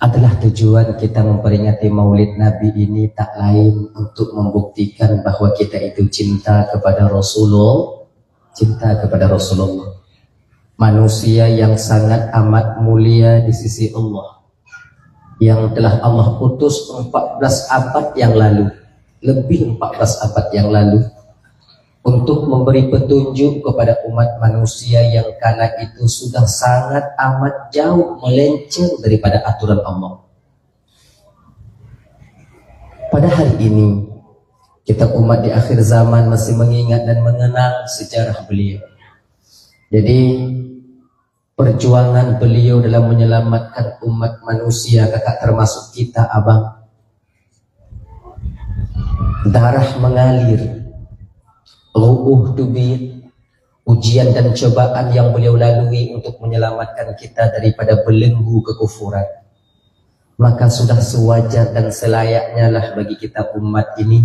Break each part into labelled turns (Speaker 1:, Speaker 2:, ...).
Speaker 1: adalah tujuan kita memperingati Maulid Nabi ini tak lain untuk membuktikan bahwa kita itu cinta kepada Rasulullah, manusia yang sangat amat mulia di sisi Allah, yang telah Allah utus 14 abad yang lalu, lebih 14 abad yang lalu, untuk memberi petunjuk kepada umat manusia yang kala itu sudah sangat amat jauh melenceng daripada aturan Allah. Pada hari ini, kita umat di akhir zaman masih mengingat dan mengenang sejarah beliau. Jadi, perjuangan beliau dalam menyelamatkan umat manusia, kakak termasuk kita abang, darah mengalir, ru'uh tubir, ujian dan cobaan yang beliau lalui untuk menyelamatkan kita daripada belenggu kekufuran. Maka sudah sewajar dan selayaknya lah bagi kita umat ini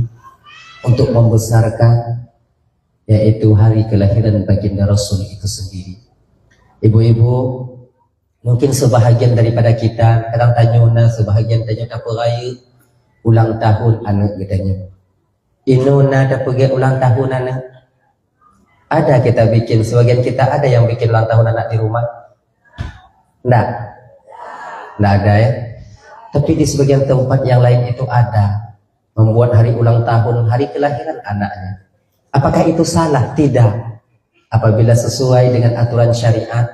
Speaker 1: untuk membesarkan, yaitu hari kelahiran baginda Rasul itu sendiri. Ibu-ibu, mungkin sebahagian daripada kita kadang tanya, sebahagian tanya apa raya ulang tahun anak katanya. Inuna dah pergi ulang tahun anak. Ada kita bikin, sebagian kita ada yang bikin ulang tahun anak di rumah. Nggak ada ya. Tapi di sebagian tempat yang lain itu ada, membuat hari ulang tahun, hari kelahiran anaknya. Apakah itu salah? Tidak. Apabila sesuai dengan aturan syariat,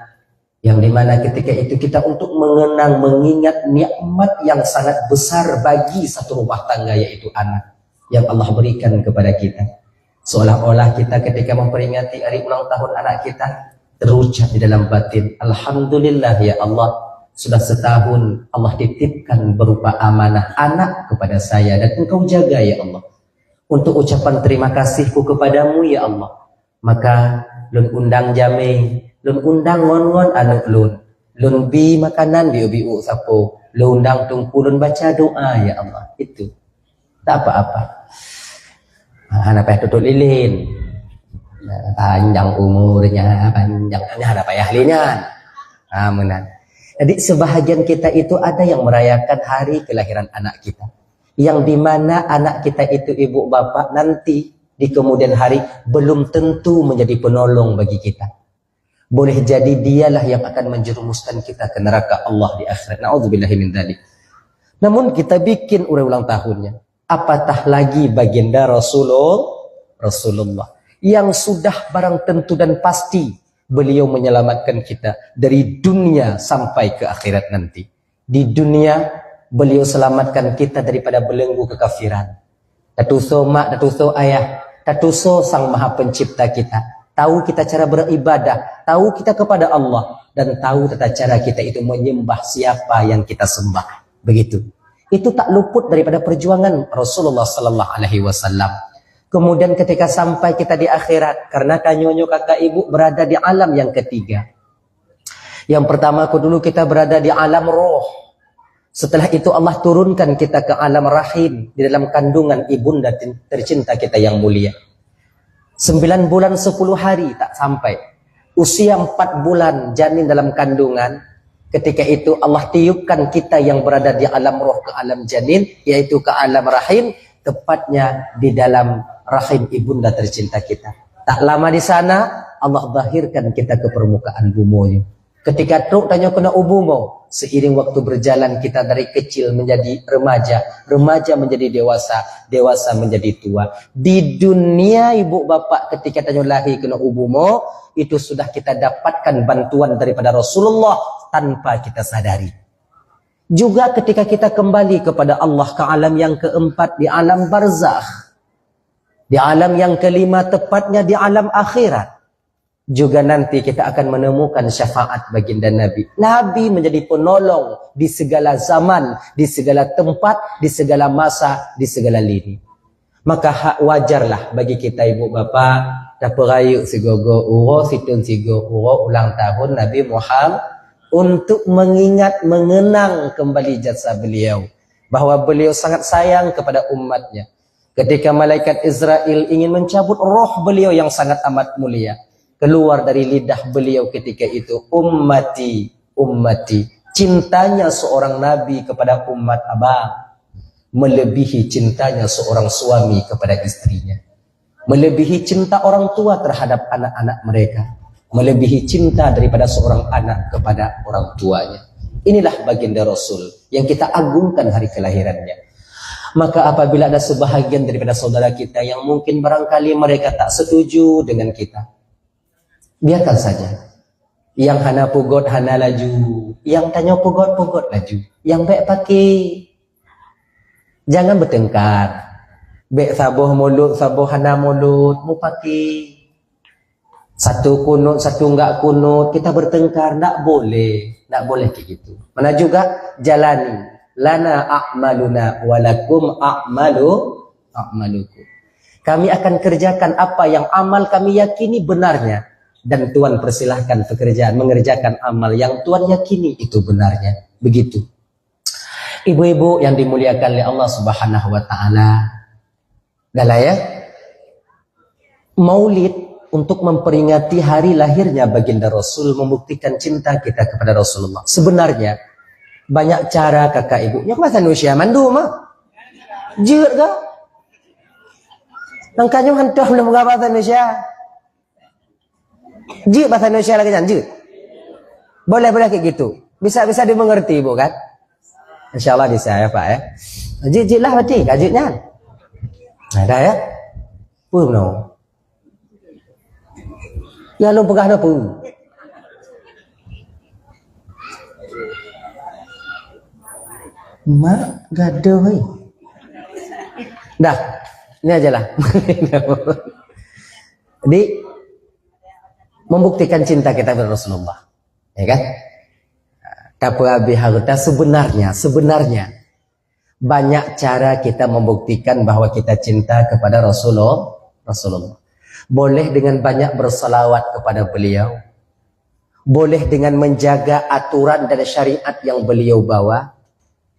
Speaker 1: yang dimana ketika itu kita untuk mengenang, mengingat nikmat yang sangat besar bagi satu rumah tangga, yaitu anak yang Allah berikan kepada kita. Seolah-olah kita ketika memperingati hari ulang tahun anak kita terucap di dalam batin, Alhamdulillah ya Allah, sudah setahun Allah titipkan berupa amanah anak kepada saya dan engkau jaga ya Allah. Untuk ucapan terima kasihku kepadamu ya Allah, maka lun undang jame, lun undang ngon-ngon anak lun bi makanan biu-biu sapo, lun undang tungku lun baca doa ya Allah. Itu tak apa-apa. Anak payah tutup lilin, panjang umurnya, panjangnya ada payah linyan. Menan. Jadi sebahagian kita itu ada yang merayakan hari kelahiran anak kita, yang dimana anak kita itu ibu bapak nanti di kemudian hari belum tentu menjadi penolong bagi kita. Boleh jadi dialah yang akan menjerumuskan kita ke neraka Allah di akhirat. Na'udzubillahi min dzalik. Namun kita bikin ulang tahunnya. Apatah lagi baginda Rasulullah yang sudah barang tentu dan pasti beliau menyelamatkan kita dari dunia sampai ke akhirat nanti. Di dunia beliau selamatkan kita daripada belenggu kekafiran. Tatuso mak, tatuso ayah, tatuso sang maha pencipta kita. Tahu kita cara beribadah, tahu kita kepada Allah, dan tahu tata cara kita itu menyembah siapa yang kita sembah. Begitu. Itu tak luput daripada perjuangan Rasulullah sallallahu alaihi wasallam. Kemudian ketika sampai kita di akhirat, karena kanyonyo kakak ibu berada di alam yang ketiga. Yang pertama dulu kita berada di alam roh. Setelah itu Allah turunkan kita ke alam rahim, di dalam kandungan ibunda tercinta kita yang mulia. 9 bulan 10 hari tak sampai. Usia 4 bulan janin dalam kandungan. Ketika itu Allah tiupkan kita yang berada di alam roh ke alam janin, yaitu ke alam rahim, tepatnya di dalam rahim ibunda tercinta kita. Tak lama di sana Allah zahirkan kita ke permukaan bumi. Ketika truk tanya kena ubumo, seiring waktu berjalan kita dari kecil menjadi remaja, remaja menjadi dewasa, dewasa menjadi tua. Di dunia ibu bapak ketika tanya lahir kena ubumo, itu sudah kita dapatkan bantuan daripada Rasulullah tanpa kita sadari. Juga ketika kita kembali kepada Allah ke alam yang keempat, di alam barzakh, di alam yang kelima tepatnya di alam akhirat, juga nanti kita akan menemukan syafaat baginda Nabi. Nabi menjadi penolong di segala zaman, di segala tempat, di segala masa, di segala lini. Maka wajarlah bagi kita ibu bapa dapat rayu sigogo uro situn sigo uro ulang tahun Nabi Muhammad untuk mengingat, mengenang kembali jasa beliau, bahwa beliau sangat sayang kepada umatnya. Ketika malaikat Israel ingin mencabut roh beliau yang sangat amat mulia, keluar dari lidah beliau ketika itu, ummati, ummati, Cintanya seorang nabi kepada umat abang melebihi cintanya seorang suami kepada istrinya, melebihi cinta orang tua terhadap anak-anak mereka, melebihi cinta daripada seorang anak kepada orang tuanya. Inilah baginda Rasul yang kita agungkan hari kelahirannya. Maka apabila ada sebahagian daripada saudara kita yang mungkin barangkali mereka tak setuju dengan kita, biarkan saja. Yang hana pugot hana laju, yang tanya pugot pugot laju, yang baik pakai. Jangan bertengkar. Baik sabuh mulut, sabuh hana mulut, mu pakai. Satu kunut, satu enggak kunut, kita bertengkar, tak boleh. Tak boleh kayak gitu. Mana juga jalani. Lana a'maluna walakum a'malukum. Kami akan kerjakan apa yang amal kami yakini benarnya. Dan Tuhan persilahkan pekerjaan mengerjakan amal yang Tuhan yakini itu benarnya. Begitu. Ibu-ibu yang dimuliakan oleh Allah Subhanahu wa taala. Dahlah ya. Maulid untuk memperingati hari lahirnya baginda Rasul, membuktikan cinta kita kepada Rasulullah. Sebenarnya banyak cara kakak ibu. Yang bahasa Indonesia mandu mah. Jir ke? Nangkanya hantah belum bahasa Indonesia. Jir bahasa Indonesia lagi jangan jir. Boleh kayak gitu. Bisa dimengerti ibu kan? Insyaallah bisa ya Pak ya. Jir lah berarti kajitnya. Nah dah ya. Pun no. Ya lu pegah apa? Mak gaduh hei. Dah, ini aja lah. Jadi membuktikan cinta kita kepada Rasulullah, ya kan? Tapi harta sebenarnya banyak cara kita membuktikan bahwa kita cinta kepada Rasulullah. Boleh dengan banyak bersalawat kepada beliau. Boleh dengan menjaga aturan dan syariat yang beliau bawa.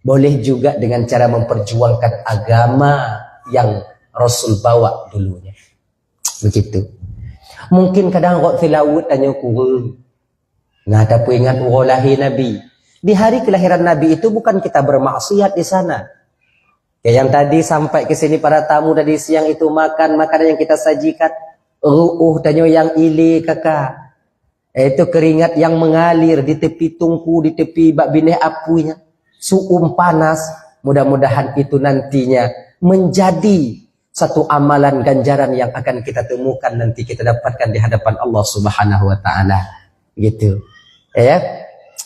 Speaker 1: Boleh juga dengan cara memperjuangkan agama yang Rasul bawa dulunya. Begitu. Mungkin kadang kok tilawut tanya kurang. Ngada pun ingat walahi Nabi. Di hari kelahiran Nabi itu bukan kita bermaksiat di sana. Ya, yang tadi sampai ke sini para tamu tadi siang itu makan makanan yang kita sajikan. Tanya yang ili kakak. Itu keringat yang mengalir di tepi tungku, di tepi bak bineh apunya. Suum panas, mudah-mudahan itu nantinya menjadi satu amalan ganjaran yang akan kita temukan nanti kita dapatkan di hadapan Allah Subhanahu wa taala. Gitu. Ya.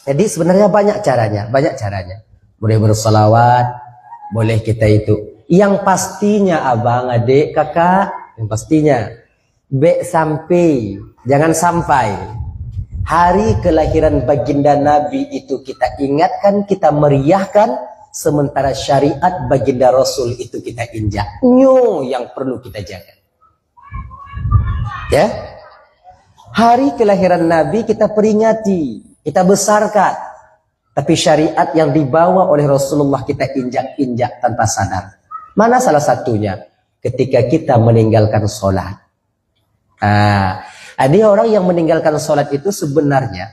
Speaker 1: Jadi sebenarnya banyak caranya. Boleh bersalawat, boleh kita itu. Yang pastinya abang, adik, kakak, yang pastinya jangan sampai hari kelahiran baginda Nabi itu kita ingatkan, kita meriahkan, sementara syariat baginda Rasul itu kita injak. Yang perlu kita jaga. Ya, hari kelahiran Nabi kita peringati, kita besarkan, tapi syariat yang dibawa oleh Rasulullah kita injak-injak tanpa sadar. Mana salah satunya? Ketika kita meninggalkan sholat. Ada orang yang meninggalkan sholat itu sebenarnya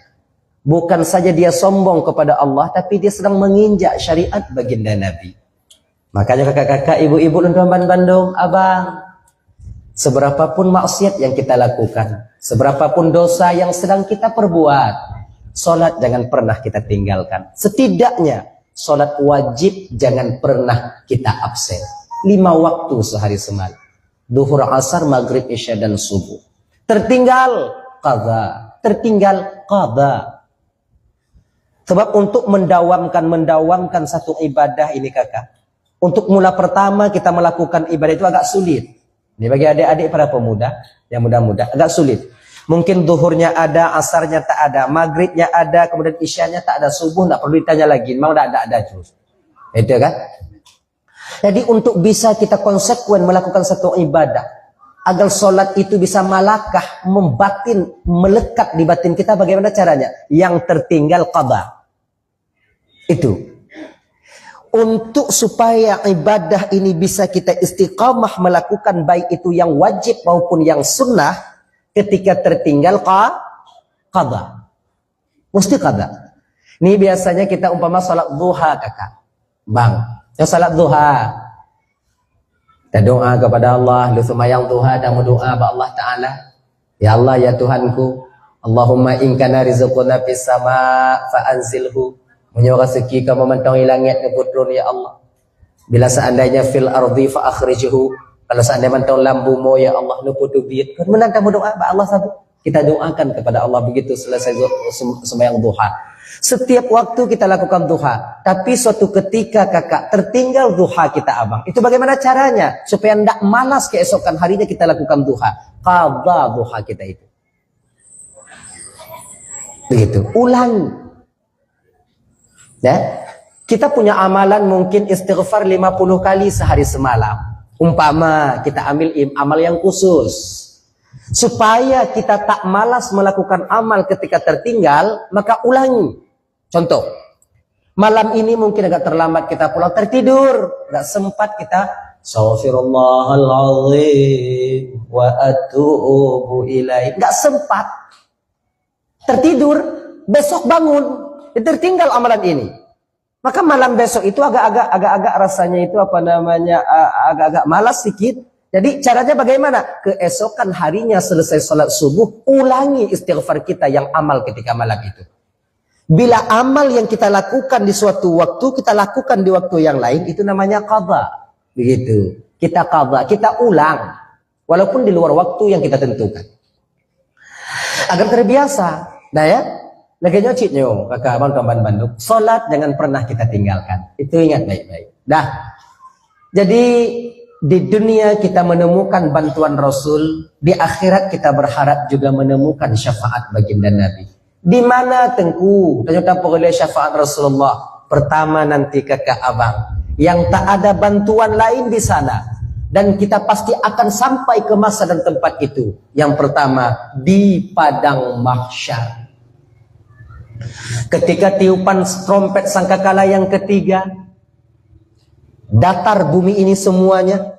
Speaker 1: bukan saja dia sombong kepada Allah, tapi dia sedang menginjak syariat baginda Nabi. Makanya kakak-kakak, ibu-ibu dan Bandung, abang, seberapapun maksiat yang kita lakukan, seberapapun dosa yang sedang kita perbuat, sholat jangan pernah kita tinggalkan. Setidaknya sholat wajib jangan pernah kita absen. 5 waktu sehari semalam. Duhur, asar, maghrib, isya, dan subuh. Tertinggal qadha. Sebab untuk mendawamkan satu ibadah ini kakak. Untuk mula pertama kita melakukan ibadah itu agak sulit. Ini bagi adik-adik para pemuda yang muda-muda agak sulit. Mungkin duhurnya ada, asarnya tak ada, maghribnya ada, kemudian isyanya tak ada, subuh tak perlu ditanya lagi. Mau tak ada terus. Itu kan? Jadi untuk bisa kita konsekuen melakukan satu ibadah, agar solat itu bisa malakah, membatin, melekat di batin kita, bagaimana caranya? Yang tertinggal qadha. Itu. Untuk supaya ibadah ini bisa kita istiqamah melakukan, baik itu yang wajib maupun yang sunnah, ketika tertinggal qadha. Mesti qadha. Ini biasanya kita umpama salat duha kakak. Bang, ya salat duha. Kita doa kepada Allah, lu semayang duha dan berdoa kepada Allah Ta'ala. Ya Allah, ya Tuhanku, Allahumma in kana rizquna fis sama fa'anzilhu. Menyuruh rezeki kamu mentongi langit ke putrun ya Allah. Bila seandainya fil ardi fa akhrijhu. Kalau seandainya mentong lambumu ya Allah lu putu biit. Kan menantang berdoa kepada Allah satu. Kita doakan kepada Allah begitu selesai sembahyang duha. Setiap waktu kita lakukan duha, tapi suatu ketika kakak tertinggal duha kita abang. Itu bagaimana caranya? Supaya tidak malas keesokan harinya kita lakukan duha. Qadha duha kita itu. Begitu. Ulang. Ya. Kita punya amalan mungkin istighfar 50 kali sehari semalam. Umpama kita ambil amal yang khusus. Supaya kita tak malas melakukan amal ketika tertinggal, maka ulangi. Contoh, malam ini mungkin agak terlambat kita pulang, tertidur, gak sempat kita Astaghfirullahaladzim wa atubu ilaih, gak sempat, tertidur, besok bangun, tertinggal amalan ini. Maka malam besok itu agak-agak rasanya itu apa namanya, agak-agak malas sedikit. Jadi caranya bagaimana? Keesokan harinya selesai sholat subuh, ulangi istighfar kita yang amal ketika malam itu. Bila amal yang kita lakukan di suatu waktu, kita lakukan di waktu yang lain, itu namanya qadha. Begitu. Kita qadha, kita ulang. Walaupun di luar waktu yang kita tentukan. Agar terbiasa. Nah ya, lagi nyocitnya, kakak abang tuan Bandung. Salat jangan pernah kita tinggalkan. Itu ingat baik-baik. Dah. Jadi di dunia kita menemukan bantuan Rasul, di akhirat kita berharap juga menemukan syafaat baginda Nabi. Di mana tengku ternyata oleh syafaat Rasulullah? Pertama nanti kakak abang, yang tak ada bantuan lain di sana, dan kita pasti akan sampai ke masa dan tempat itu. Yang pertama di padang mahsyar. Ketika tiupan trompet sangkakala yang ketiga, datar bumi ini semuanya.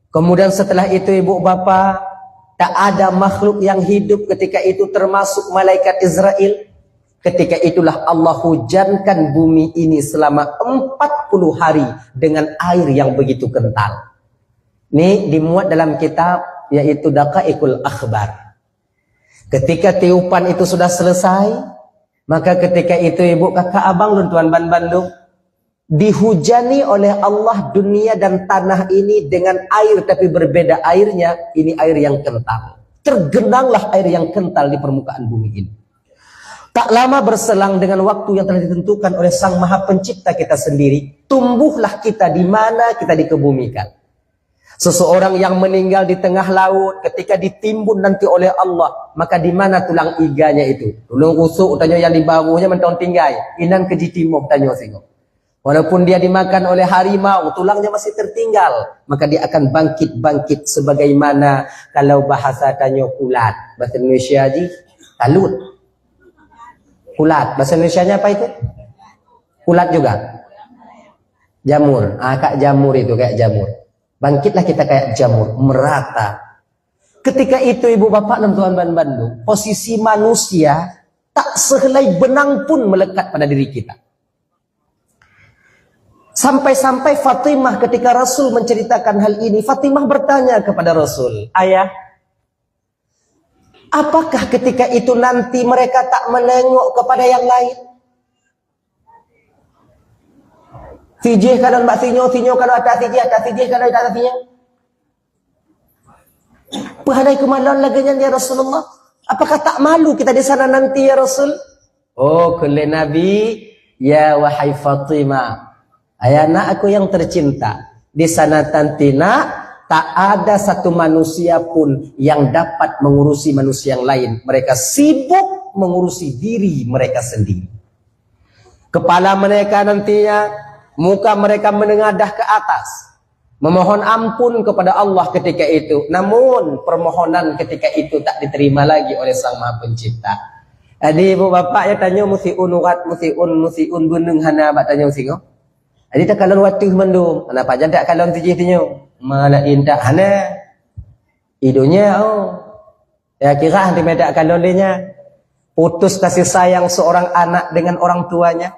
Speaker 1: Kemudian setelah itu ibu bapa, tak ada makhluk yang hidup ketika itu termasuk malaikat Israel. Ketika itulah Allah hujankan bumi ini selama 40 hari dengan air yang begitu kental. Ini dimuat dalam kitab yaitu Daqaiqul Akhbar. Ketika tiupan itu sudah selesai, maka ketika itu ibu kakak abang luntuan Bandung dihujani oleh Allah dunia dan tanah ini dengan air, tapi berbeda airnya. Ini air yang kental. Tergenanglah air yang kental di permukaan bumi ini. Tak lama berselang dengan waktu yang telah ditentukan oleh Sang Maha Pencipta kita sendiri, tumbuhlah kita di mana kita dikebumikan. Seseorang yang meninggal di tengah laut ketika ditimbun nanti oleh Allah, maka di mana tulang iganya itu? Tulang rusuk tanya yang di bahunya mentong tinggai, inan kejitimuh tanya singgung. Walaupun dia dimakan oleh harimau, tulangnya masih tertinggal, maka dia akan bangkit sebagaimana kalau bahasa tanya kulat. Bahasa Indonesia aja, talut. Kulat. Bahasa Indonesianya apa itu? Kulat juga. Jamur. Kak jamur itu, kayak jamur. Bangkitlah kita kayak jamur, merata. Ketika itu ibu bapak dan tuan Bandung, posisi manusia tak sehelai benang pun melekat pada diri kita. Sampai-sampai Fatimah ketika Rasul menceritakan hal ini, Fatimah bertanya kepada Rasul, ayah, apakah ketika itu nanti mereka tak menengok kepada yang lain? Tijih kalau mbak sinyo kalau atas tijih kalau atas tijih. Perhadai kemaluan laginya ya Rasulullah. Apakah tak malu kita di sana nanti ya Rasul? Oh, kulli Nabi, ya wahai Fatimah. Ayana aku yang tercinta, di sana nanti nak tak ada satu manusia pun yang dapat mengurusi manusia yang lain. Mereka sibuk mengurusi diri mereka sendiri. Kepala mereka nantinya, muka mereka menengadah ke atas, memohon ampun kepada Allah ketika itu. Namun permohonan ketika itu tak diterima lagi oleh Sang Maha Pencipta. Jadi ibu bapak ya tanya musiun urat musiun gunung hana bak tanya singo. Jadi tak kalau waktu mendung, kenapa aja tak kalau tijih tinyo? Malah indah hana. Idunya ya kira nanti medak kalau dia. Putus kasih sayang seorang anak dengan orang tuanya.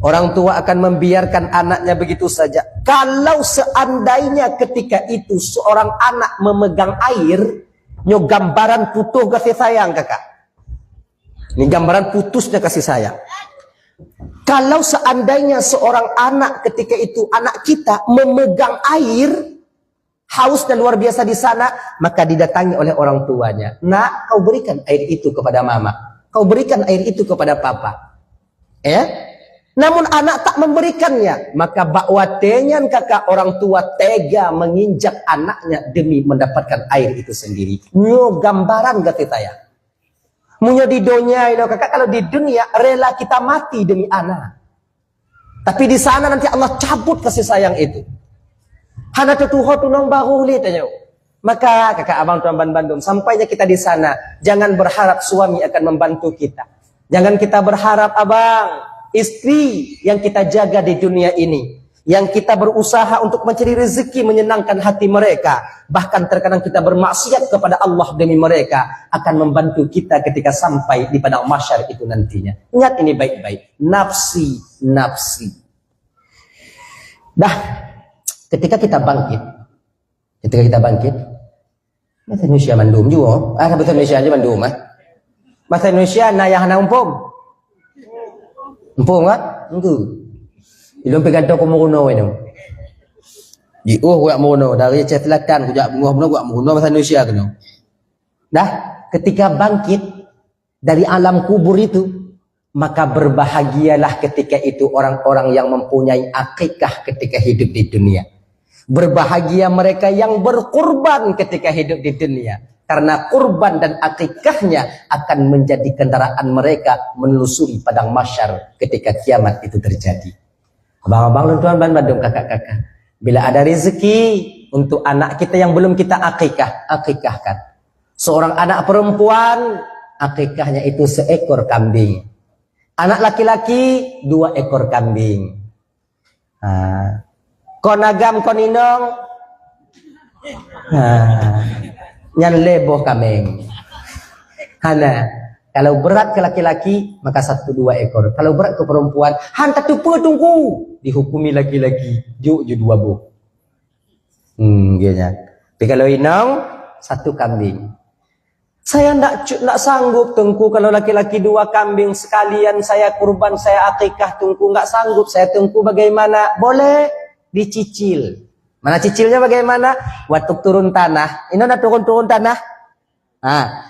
Speaker 1: Orang tua akan membiarkan anaknya begitu saja. Kalau seandainya ketika itu seorang anak memegang air, nyo gambaran putus kasih sayang kakak. Ini gambaran putusnya kasih sayang. Kalau seandainya seorang anak ketika itu anak kita memegang air, haus dan luar biasa di sana, maka didatangi oleh orang tuanya. Nak, kau berikan air itu kepada mama. Kau berikan air itu kepada papa. Ya? Namun anak tak memberikannya, maka bakwatenya kakak orang tua tega menginjak anaknya demi mendapatkan air itu sendiri. Nyo gambaran gak saya. Munyo di dunia ini kakak, kalau di dunia rela kita mati demi anak. Tapi di sana nanti Allah cabut kasih sayang itu. Hana tutuho tunong baru tanya. Maka kakak abang tuan Bandung, sampainya kita di sana, jangan berharap suami akan membantu kita. Jangan kita berharap abang istri yang kita jaga di dunia ini, yang kita berusaha untuk mencari rezeki menyenangkan hati mereka, bahkan terkadang kita bermaksiat kepada Allah demi mereka, akan membantu kita ketika sampai di padang mahsyar itu nantinya. Ingat ini baik-baik, nafsi. Dah, ketika kita bangkit, bahasa Indonesia mandum juga, bahasa Indonesia aja mandum, bahasa Indonesia nayah naumpom. Empung kan? Engku. Ilum pegang tok murono itu. Di gua murono dari cetlakan gua bunga gua murono bahasa Indonesia kan. Dah, ketika bangkit dari alam kubur itu, maka berbahagialah ketika itu orang-orang yang mempunyai akikah ketika hidup di dunia. Berbahagia mereka yang berkorban ketika hidup di dunia. Karena kurban dan akikahnya akan menjadi kendaraan mereka menelusuri padang mahsyar ketika kiamat itu terjadi. Abang-abang, tuan Bandung, kakak-kakak. Bila ada rezeki untuk anak kita yang belum kita akikahkan. Seorang anak perempuan, akikahnya itu seekor kambing. Anak laki-laki, 2 ekor kambing. Konagam koninong. Nyan leboh kameng. Hana, kalau berat ke laki-laki maka 1-2 ekor. Kalau berat ke perempuan, hantar tupu tunggu. Dihukumi laki-laki, ju 2 buh. Gitu. Tapi kalau inong 1 kambing. Saya nak sanggup tengku kalau laki-laki 2 kambing sekalian saya kurban, saya akikah tengku nggak sanggup. Saya tengku bagaimana? Boleh dicicil. Mana cicilnya bagaimana? Waktu turun tanah. Ini udah turun tanah.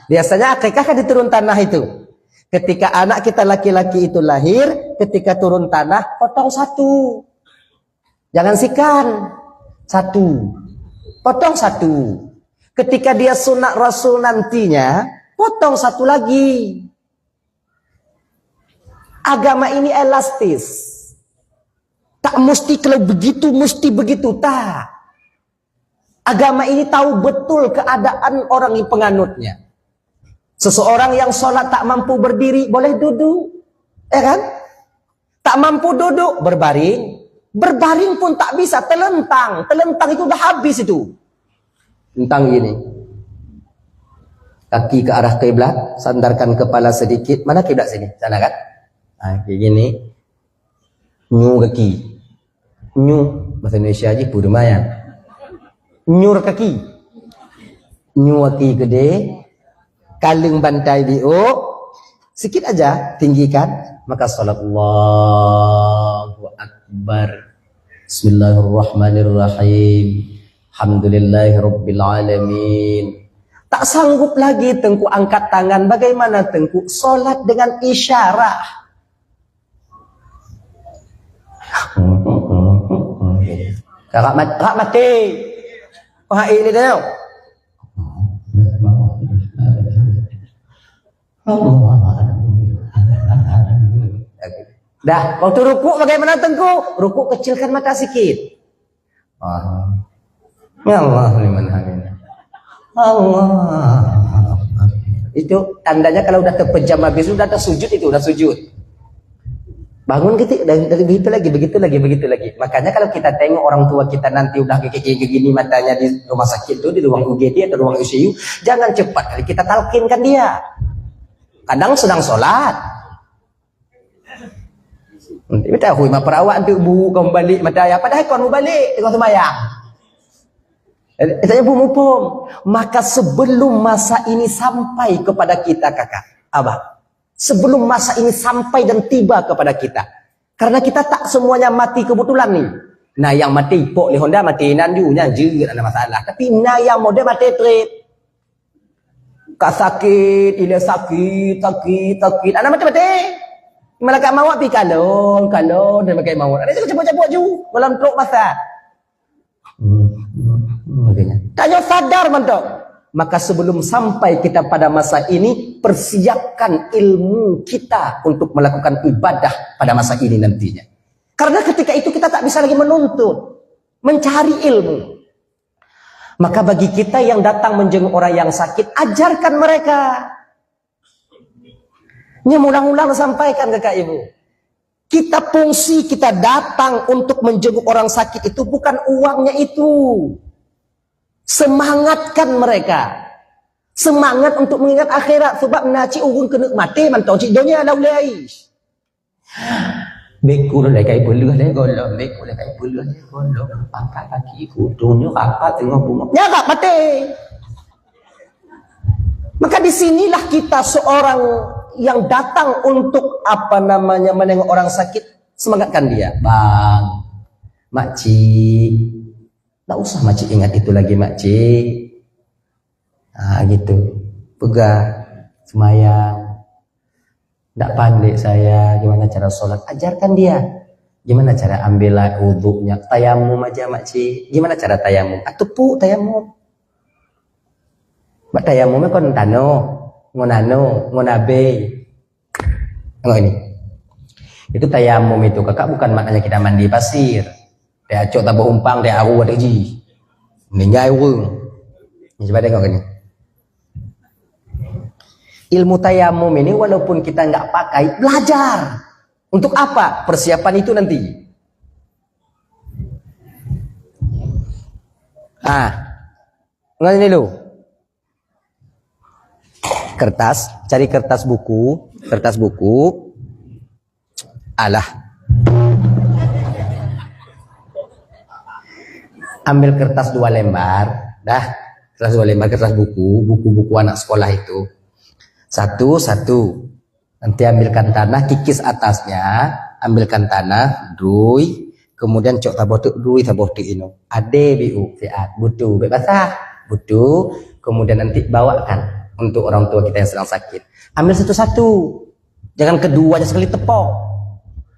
Speaker 1: Biasanya akikah kan di turun tanah itu. Ketika anak kita laki-laki itu lahir, ketika turun tanah, potong 1. Jangan sikan. 1. Potong 1. Ketika dia sunat Rasul nantinya, potong 1 lagi. Agama ini elastis. Tak mesti kalau begitu, mesti begitu. Tak. Agama ini tahu betul keadaan orang yang penganutnya. Seseorang yang sholat tak mampu berdiri, boleh duduk. Ya kan? Tak mampu duduk, berbaring. Berbaring pun tak bisa, telentang. Telentang itu udah habis itu. Tentang gini. Kaki ke arah kiblat, sandarkan kepala sedikit. Mana kiblat sini? Sana kan? Kayak gini. Nyu kaki. Nyu bahasa Indonesia aja pun lumayan. Nyur kaki. Nyu kaki gede. Kaleng bantai dio. Sikit aja tinggikan. Maka salat Allahu Akbar. Bismillahirrahmanirrahim. Alhamdulillahirabbil alamin. Tak sanggup lagi tengku angkat tangan. Bagaimana tengku? Salat dengan isyarat. Kakak mati. Wah ini dah. Dah, waktu ruku bagaimana tengku? Ruku kecilkan mata sikit. Ya Allah liman hamid. Allah. Itu tandanya kalau udah terpejam habis udah sujud itu udah sujud. Bangun gitu dari begitu lagi. Makanya kalau kita tengok orang tua kita nanti udah kayak gini matanya di rumah sakit tuh, di ruang UGD atau ruang ICU, jangan cepat kali kita talkinkan dia. kadang sedang sholat. Nanti kita hui ma perawat tu bu kau balik mata ya padahal kau mau balik tengok sembahyang. Saya pum. Maka sebelum masa ini sampai kepada kita kakak, abah. Sebelum masa ini sampai dan tiba kepada kita. Karena kita tak semuanya mati kebetulan nih. Nah yang mati pok li Honda mati nanjunya juga ada masalah. Tapi nah yang model mati trade. Kak sakit, ila sakit. Anak mati. Malaikat maut pi kalon dan malaikat maut. Ada cabut-cabut ju dalam truk masa. Makanya. Tanya sadar mantok. Maka sebelum sampai kita pada masa ini, persiapkan ilmu kita untuk melakukan ibadah pada masa ini nantinya. Karena ketika itu kita tak bisa lagi menuntut, mencari ilmu. Maka bagi kita yang datang menjenguk orang yang sakit, ajarkan mereka. Ini ulang-ulang sampaikan kakak ibu. Kita fungsi kita datang untuk menjenguk orang sakit itu bukan uangnya itu. Semangatkan mereka. Semangat untuk mengingat akhirat. Sebab naci urun kena mati mantau cik dunia laulai. Beku lah kai beluh lah golong. Beku lah kai beluh lah golong. Pangkat kaki kutunya rapat tengok bunga. Ya tak mati. Maka disinilah kita seorang yang datang untuk menengok orang sakit, semangatkan dia. Bang, makcik, tak usah makcik ingat itu lagi makcik. Gitu. Pegah, semayang. Tak pandai saya, gimana cara sholat? Ajarkan dia. Gimana cara ambil wudhunya? Tayamum aja makcik. Gimana cara tayamum? Tepuk tayamum. Mak tayamumnya kon tano, ngonabe. Tengok ini. Itu tayamum itu kakak bukan maknanya kita mandi pasir. Dia acok tak berumpang, dia aru ada ji. Meninggal urung. Ini coba tengok ini. Ilmu tayamum ini walaupun kita nggak pakai, belajar. Untuk apa? Persiapan itu nanti. Nggak ini dulu. Kertas, cari kertas buku. Alah. Ambil kertas 2 lembar, dah. Kertas 2 lembar, kertas buku anak sekolah itu. Satu. Nanti ambilkan tanah, kikis atasnya, ambilkan tanah, drui, kemudian cok tabotuk drui tabotuk ino. Ade biu, fiat, butuh, basah, butuh, kemudian nanti bawakan untuk orang tua kita yang sedang sakit. Ambil satu-satu. Jangan keduanya sekali tepok.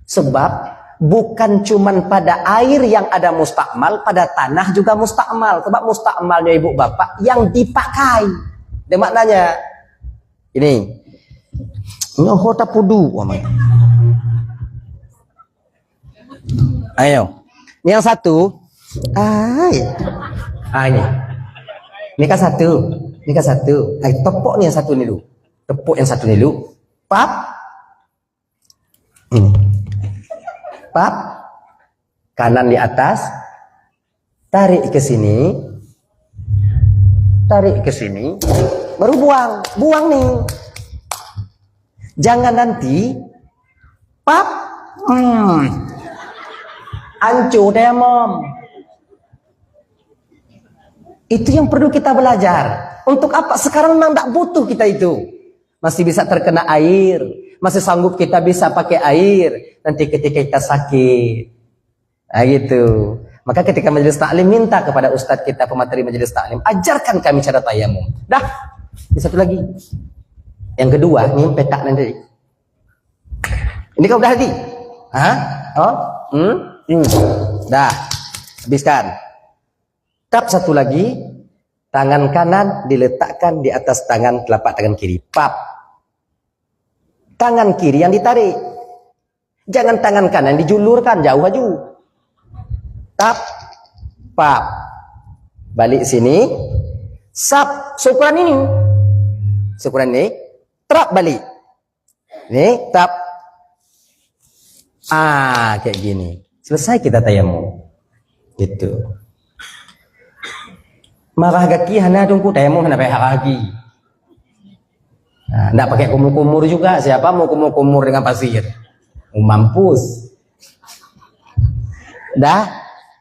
Speaker 1: Sebab bukan cuman pada air yang ada mustakmal, pada tanah juga mustakmal. Sebab mustakmalnya ibu bapak yang dipakai. Dan maknanya ini. Nyoho tapudu. Ayo. Ini yang satu. Ini. Ini kan satu. Tepuk nih yang satu ni dulu. Tepuk yang satu ni dulu. Pap. Ini. Pap. Kanan di atas. Tarik ke sini. Baru buang nih. Jangan nanti. Pap. Hancur deh mom. Itu yang perlu kita belajar. Untuk apa? Sekarang memang tak butuh kita itu. Masih bisa terkena air. Masih sanggup kita bisa pakai air. Nanti ketika kita sakit. Gitu. Maka ketika majelis taklim minta kepada ustadz kita, pemateri majelis taklim, ajarkan kami cara tayamum. Dah. Ini satu lagi. Yang kedua, ini petak nanti. Ini kau udah hati? Dah. Habiskan. Tap satu lagi, tangan kanan diletakkan di atas telapak tangan kiri. Pap. Tangan kiri yang ditarik. Jangan tangan kanan dijulurkan, jauh maju. Tap. Pap. Balik sini. Sap. Syukuran ini. Terap balik. Ini, tap. Kayak gini. Selesai kita tayamum. Gitu. Marah gaki hana tungku tayamum hana payah lagi. Nah, nggak pakai kumur-kumur juga. Siapa mau kumur-kumur dengan pasir? Mampus. Dah,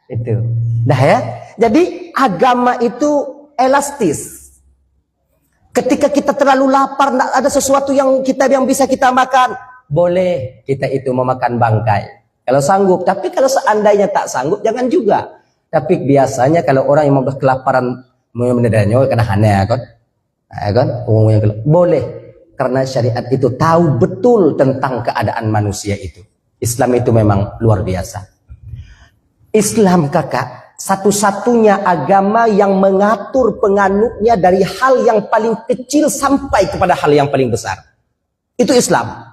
Speaker 1: itu. Dah ya. Jadi agama itu elastis. Ketika kita terlalu lapar, nggak ada sesuatu yang bisa kita makan, boleh kita itu memakan bangkai. Kalau sanggup. Tapi kalau seandainya tak sanggup, jangan juga. Tapi biasanya kalau orang yang mau kelaparan, menedanya kena hanya kan, boleh. Karena syariat itu tahu betul tentang keadaan manusia itu. Islam itu memang luar biasa. Islam kakak, satu-satunya agama yang mengatur penganutnya dari hal yang paling kecil sampai kepada hal yang paling besar. Itu Islam.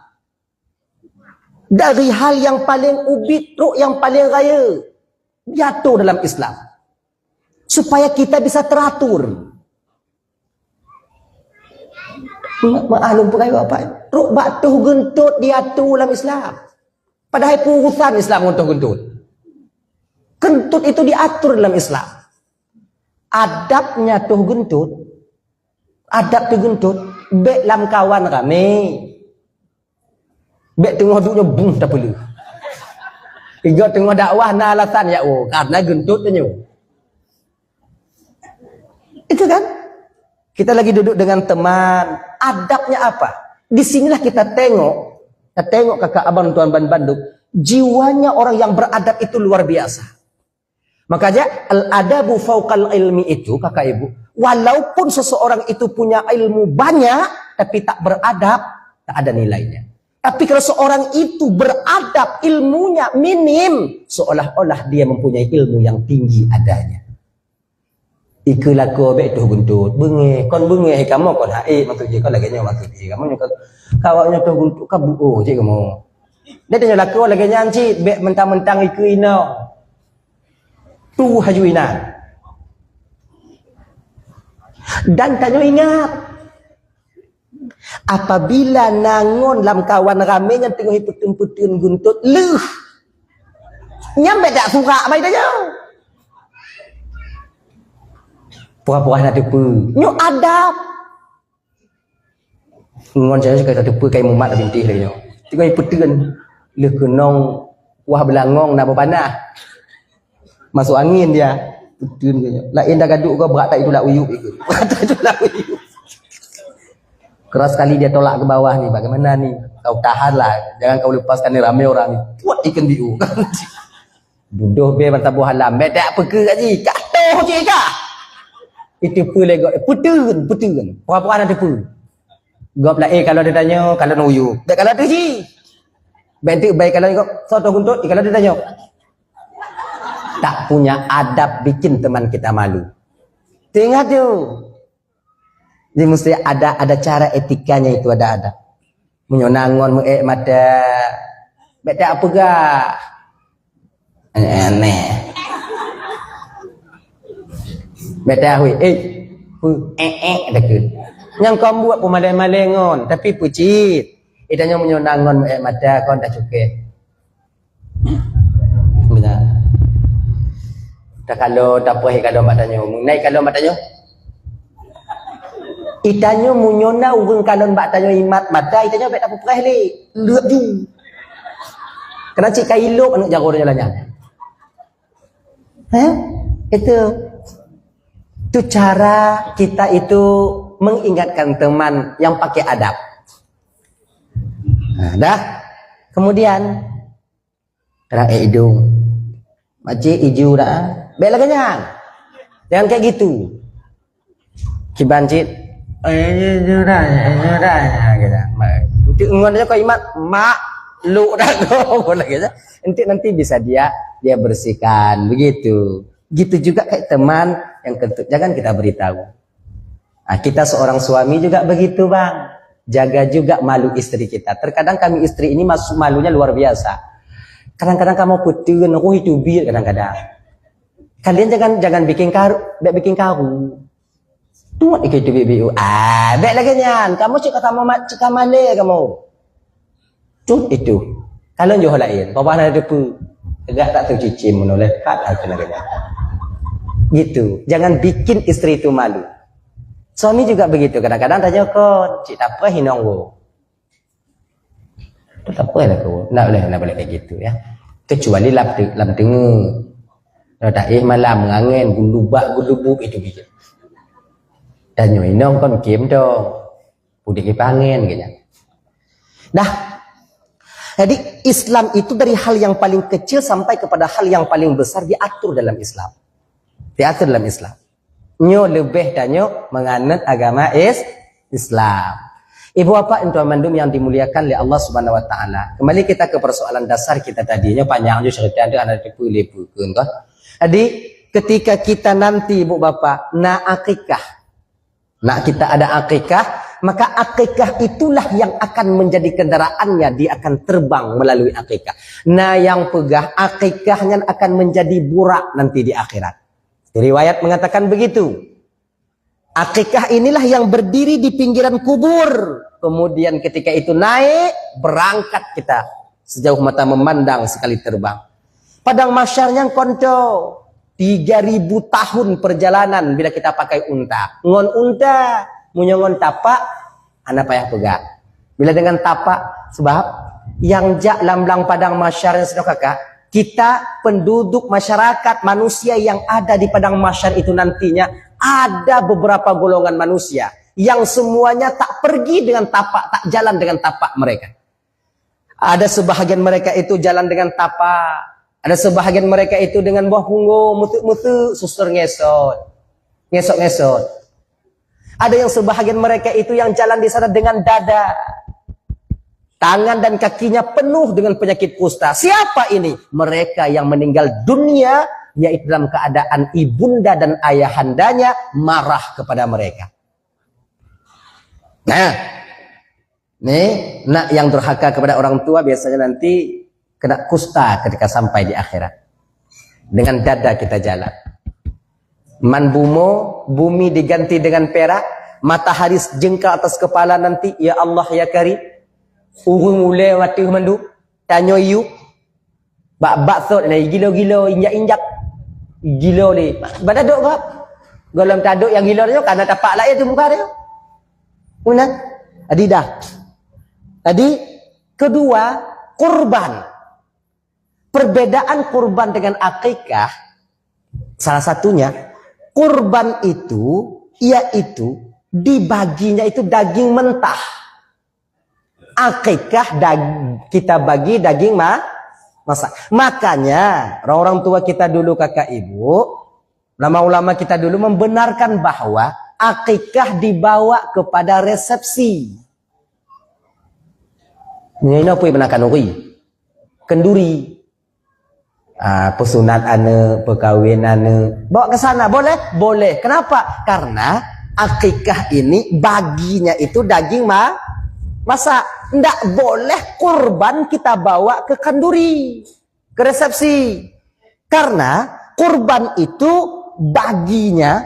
Speaker 1: Dari hal yang paling ubit, yang paling raya, diatur dalam Islam. Supaya kita bisa teratur. Maklum pun kayak apa? Ruk batuh gentut diatur dalam Islam. Padahal urusan Islam untuk gentut. Gentut itu diatur dalam Islam. Adabnya tuh gentut. Adab tuh gentut. Bek lam kawan kami. Bek tengah duduknya bung tak perlu. Tiga tengah dakwah na alasan ya karena gentutnya. Itu kan? Kita lagi duduk dengan teman, adabnya apa? Disinilah kita tengok kakak abang tuan Bandung, jiwanya orang yang beradab itu luar biasa. Makanya al-adabu fauqal ilmi itu kakak ibu, walaupun seseorang itu punya ilmu banyak, tapi tak beradab, tak ada nilainya. Tapi kalau seorang itu beradab, ilmunya minim, seolah-olah dia mempunyai ilmu yang tinggi adanya. Iku laku abek tu guntut benge kon benge kamu kon hae maksud je kon lagi nya maksud je kamu kawaknya tu guntut ka buo je kamu dia tanya laku lagi nya anci bek mentang-mentang iku ino tu hajuina dan tanyo ingat apabila nangon lam kawan rame yang tengah putun-putun guntut leuh nyampe dak suka bai dah puah-puah nak tepu. Nyo adab. Ngon saya suka tepu kai mumat bintih lagi nyo. Tengok peteun le kenong puah belangong nak berpanah. Masuk angin dia. Peteun ke nyo. Lain dah gaduk kau berat tak itu nak uyup ikut. Berat tak itu nak uyup. Keras sekali dia tolak ke bawah ni. Bagaimana ni? Kau tahanlah. Jangan kau lepaskan ni ramai orang ni. Buat ikan biu. Duduh be mantap buah halam. Bedak apa ke kat ni? Katoh je kah? Itu pun lagi putun puan-puan ada pun gop lah kalau dia tanya kalau nuyu dak kalau tu ji bentuk baik kalau ikut soto guntut kalau dia tanya tak punya adab bikin teman kita malu tengok tu jadi mesti ada cara etikanya itu ada menyonangon mata bedak apa gak aneh beta hui dekat yang kau buat pemalai-malengon tapi pucit itanya menyonangon mata kau dah cukup benar dah kalau tak puas kalau matanya naik kalau matanya itanya menyona urang kalon matanya imat mata itanya bet apa perah le leuk ju kena cik kailok anak jago dia jalannya itu cara kita itu mengingatkan teman yang pakai adab. Nah, dah. Kemudian terang hidung. Makcik hijau dah. Baik lagi jangan kayak gitu. Kibancit. Hijau dah. Gitu. Untuk ngon aja kau imat mak lu dah kau lagi aja. Nanti bisa dia bersihkan begitu. Gitu juga kayak teman yang kentut, jangan kita beritahu. Nah, kita seorang suami juga begitu bang, jaga juga malu istri kita. Terkadang kami istri ini masuk malunya luar biasa. Kadang-kadang kamu putun, aku itu bir kadang-kadang. Kalian jangan bikin karu. Tuh ikut BBU. Baik lagi nyan, kamu cakap male kamu. Tuh itu. Kalian jual lain, bapak ada depu. Enggak tak tahu cicim menoleh kat aku lagi. Gitu. Jangan bikin istri itu malu. Suami juga begitu. Kadang-kadang tanya kon, cik tak apa hinong wo. Tak apa lah kau. Nak boleh kayak gitu ya. Kecuali lam tengah. Kalau tak malam ngangen gulubak itu gitu. Dan hinong kon kim dong. Udah kipangen gitu. Dah. Jadi Islam itu dari hal yang paling kecil sampai kepada hal yang paling besar diatur dalam Islam. Diatur dalam Islam. Nyo lebih dan nyo menganut agama Islam. Ibu bapak dan tuan mandum yang dimuliakan oleh Allah Subhanahu wa taala. Kembali kita ke persoalan dasar kita tadinya panjang juga cerita ada anak lepu kan. Jadi ketika kita nanti ibu bapak nak akikah. Nak kita ada akikah, maka akikah itulah yang akan menjadi kendaraannya, dia akan terbang melalui akikah. Nah yang pegah akikahnya akan menjadi burak nanti di akhirat. Riwayat mengatakan begitu. Akikah inilah yang berdiri di pinggiran kubur. Kemudian ketika itu naik, berangkat kita. Sejauh mata memandang sekali terbang. Padang masyarnya konco. 3000 tahun perjalanan bila kita pakai unta. Ngon unta, munyongon tapak, anak payah pegang. Bila dengan tapak, sebab yang jak lamblang padang masyarnya sudah kakak. Kita penduduk masyarakat manusia yang ada di padang mahsyar itu nantinya ada beberapa golongan manusia yang semuanya tak pergi dengan tapak, tak jalan dengan tapak mereka. Ada sebahagian mereka itu jalan dengan tapak, ada sebahagian mereka itu dengan buah punggung, mutu-mutu, susur ngesot. Ada yang sebahagian mereka itu yang jalan di sana dengan dada. Tangan dan kakinya penuh dengan penyakit kusta. Siapa ini? Mereka yang meninggal dunia, yaitu dalam keadaan ibunda dan ayahandanya marah kepada mereka. Nah, nih, nak yang durhaka kepada orang tua biasanya nanti kena kusta ketika sampai di akhirat. Dengan dada kita jalan. Manbumo, bumi diganti dengan perak, matahari jengkal atas kepala nanti, ya Allah ya Karim. Urung mulai waktu mandu tanya you bak sot lagi gilo-gilo injak-injak gilo ni badaduk kau golong taduk yang gilo tu karena tapak lain tu muka dia unan adi dah tadi kedua kurban perbedaan kurban dengan akikah salah satunya kurban itu yaitu dibaginya itu daging mentah. Akikah kita bagi daging masak. Makanya orang-orang tua kita dulu kakak ibu, ulama-ulama kita dulu membenarkan bahwa akikah dibawa kepada resepsi. Ini apa yang menakan uri? Kenduri. Pesunat ane, perkahwin ane. Bawa ke sana boleh? Boleh. Kenapa? Karena akikah ini baginya itu daging masak. Tidak boleh kurban kita bawa ke kenduri, ke resepsi. Karena kurban itu baginya,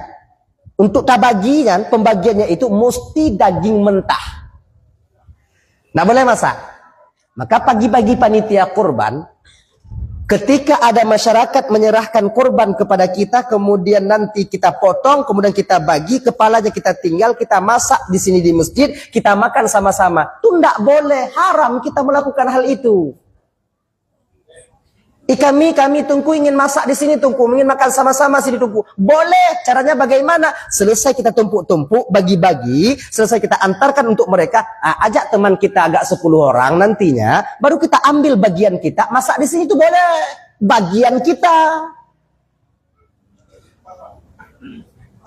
Speaker 1: untuk tabagian, pembagiannya itu mesti daging mentah. Tidak boleh masak. Maka pagi-pagi panitia kurban, ketika ada masyarakat menyerahkan kurban kepada kita, kemudian nanti kita potong, kemudian kita bagi, kepalanya kita tinggal, kita masak di sini di masjid, kita makan sama-sama. Itu tidak boleh, haram kita melakukan hal itu. Kami tunggu ingin masak di sini tunggu, ingin makan sama-sama sini tunggu. Boleh, caranya bagaimana? Selesai kita tumpuk-tumpuk, bagi-bagi, selesai kita antarkan untuk mereka, ajak teman kita agak 10 orang nantinya, baru kita ambil bagian kita, masak di sini itu boleh. Bagian kita.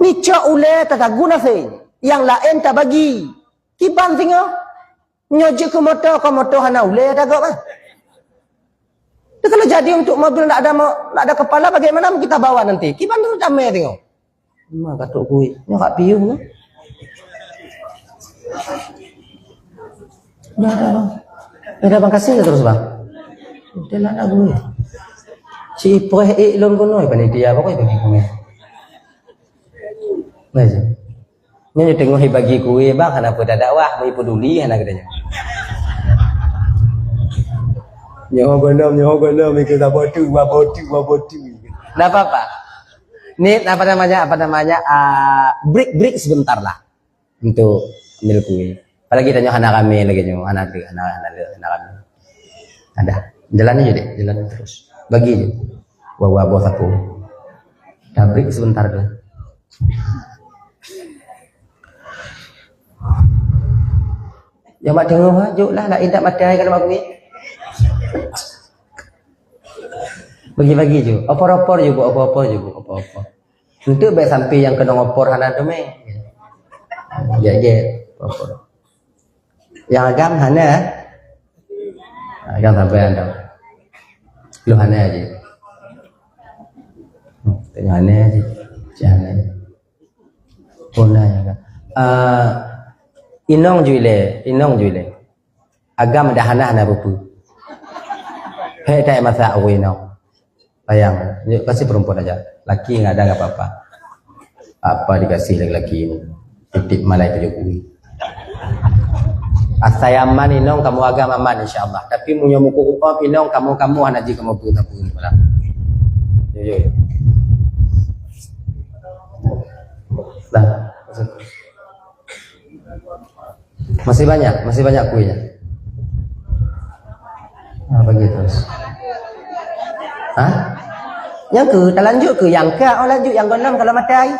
Speaker 1: Nico ule tak guna sih. Yang lain tak bagi. Kiban tinggal. Nyoje ke motor hana ule tak gak. Kalau jadi untuk mobil tak ada kepala, bagaimana kita bawa nanti? Kiban tu damai tengok. Mak katuk kui, nyo kak piung no. Dah bang kasih terus bang. Udah lah nak kui. Si poh lon kono panitia apa kau bagi kami. Baca. Nyo tengok bagi kui bang, kenapa tak dakwah, mau peduli anak katanya. Nyawa gondom, kita botu. Nah apa-apa. Ini apa namanya, break sebentar lah. untuk ambil kuih. Apalagi tanya anak kami lagi nyu, anak kami. Ada, jalan aja deh, jalan terus. Bagi aja. Bawa bos aku. Tabrik sebentar dulu. Ya mak dengar hajuk lah, nak indak madai kan mak kuih. Bagi-bagi je. Opor-opor je bu, opor-opor je bu, opor-opor. Untuk baik sampai yang kena opor hana tu meh. Ya je, opor. Yang agam hana. Agam sampai anda. Lu hana aja. Tanya hana aja. Jangan. Puna ya kan. Inong juile. Agam dah hana buku. Hei tak masa awal inong. Bayang, kasih perempuan aja. Laki nggak ada nggak apa-apa. Apa dikasih laki-laki ini? Titip malai Jokowi. Asaya aman inong kamu agama aman insyaallah. Tapi punya muku upah inong kamu anak ji kamu pun tapu ni malah. Yo. Dah. Masih banyak kuihnya. Bagi terus. Hah? Yang ke, tak lanjut ke? Yang ke, lanjut yang ke-6 kalau matai.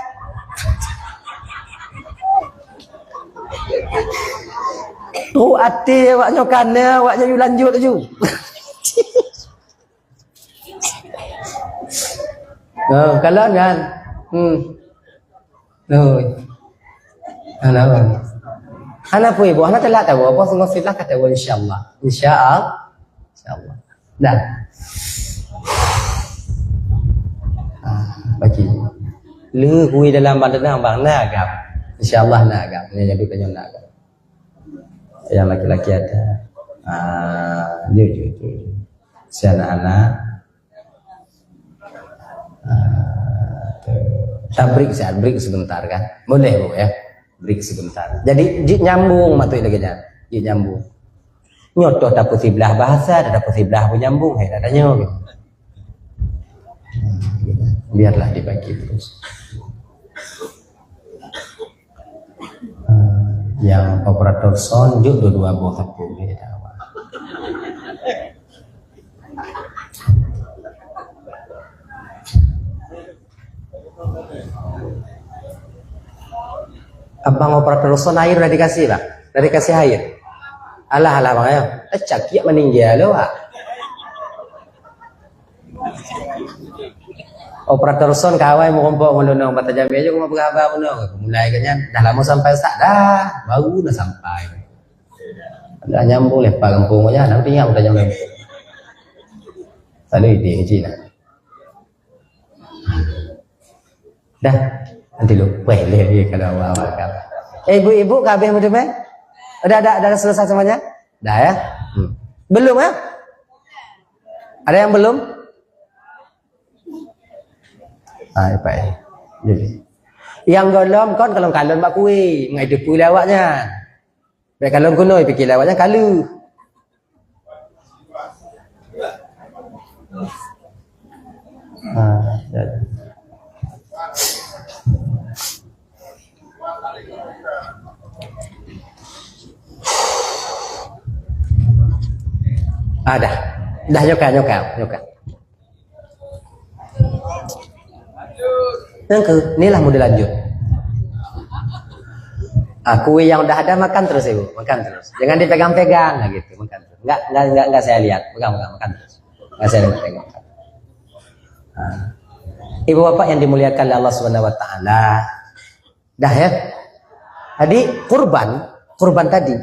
Speaker 1: Tu hati awaknya kana, awaknya you lanjut tu. Kalau kan. Ana pun ibu, ana telah tahu apa senggosilah kata insyaallah. Insyaallah. Dah. Bagi lu kui dalam badan bang nagam insyaallah nagam ini jadi penyon nagam yang laki-laki ada jujur si anak-anak kita break sebentar kan boleh bu ya break sebentar jadi nyambung matu lagi nyambung nyotoh dapur sebelah bahasa dapur sebelah nyambung adanya gitu. Biarlah dibagi terus. Yang operator sound juga dua buah tepung di dalam. Abang operator sound air udah dikasih pak, udah dikasih air. Alah bang ayo, cakiak meninggal loh pak. Operator son kawai mau kompok menunong bata jambi aja mau berapa menunong mulai kanya dah lama sampai sak dah baru dah sampai dah nyambung lepas kampungnya dah tinggal udah nyambung selalu ide kecil dah nanti lu boleh kalau awal kan ibu kabeh macam udah selesai semuanya dah ya belum ya ada yang belum baik. Jadi yang golom kon kalau kalon mak kuih ngai depu lawaknya. Baik kalon kuno fikir lawaknya kalu. Jadi. Dah nyoka. Yang inilah model lanjut. Kue yang udah ada makan terus ibu, makan terus. Jangan dipegang-pegang, nah gitu, makan terus. Enggak saya lihat, makan terus. Enggak saya pegang. Ibu bapak yang dimuliakan oleh Allah Subhanahu Wa Taala, dah ya. Tadi kurban tadi.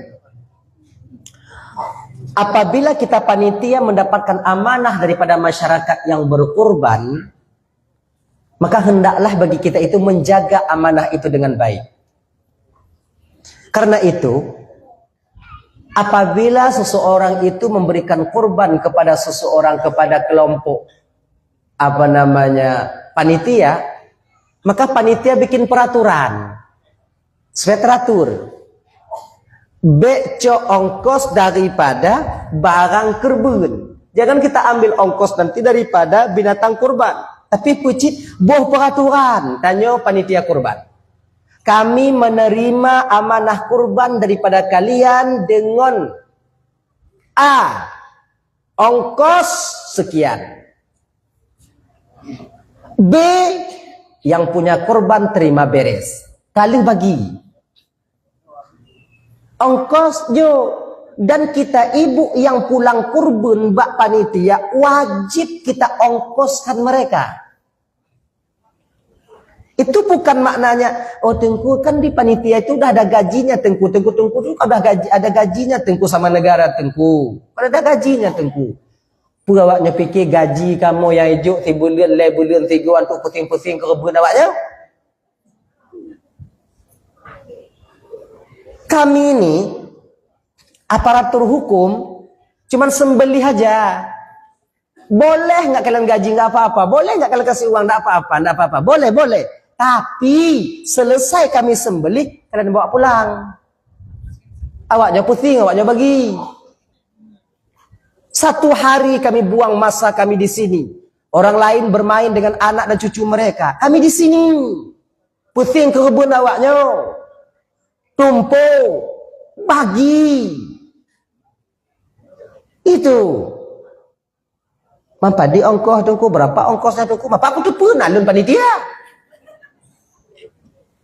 Speaker 1: Apabila kita panitia mendapatkan amanah daripada masyarakat yang berkurban, maka hendaklah bagi kita itu menjaga amanah itu dengan baik. Karena itu, apabila seseorang itu memberikan kurban kepada seseorang, kepada kelompok panitia, maka panitia bikin peraturan supaya teratur. Beco ongkos daripada barang kurban. Jangan kita ambil ongkos nanti daripada binatang kurban. Tapi pucit boh peraturan tanya panitia kurban. kami menerima amanah kurban daripada kalian dengan A, ongkos sekian. B, yang punya kurban terima beres. Kalian bagi ongkosnya. Dan kita ibu yang pulang kurban bak panitia wajib kita ongkoskan mereka. Itu bukan maknanya, oh Tengku kan di panitia itu udah ada gajinya Tengku itu udah ada gajinya Tengku sama negara Tengku. Ada gajinya Tengku. Awaknya fikir gaji kamu yang hijau 3 bulan, 5 bulan, 3 bulan untuk pusing-pusing ke kebun awaknya. Kami ini aparatur hukum cuman sembelih aja. Boleh nggak kalian gaji nggak apa-apa, boleh nggak kalian kasih uang nggak apa-apa, boleh. Tapi selesai kami sembelih kalian bawa pulang. Awaknya pusing, awaknya bagi. 1 hari kami buang masa kami di sini. Orang lain bermain dengan anak dan cucu mereka. Kami di sini pusing ke kebun awaknya, tumpuk, bagi. Itu mampa di ongkos Tengku berapa ongkosnya Tengku? Mampa aku tu pun alun panitia.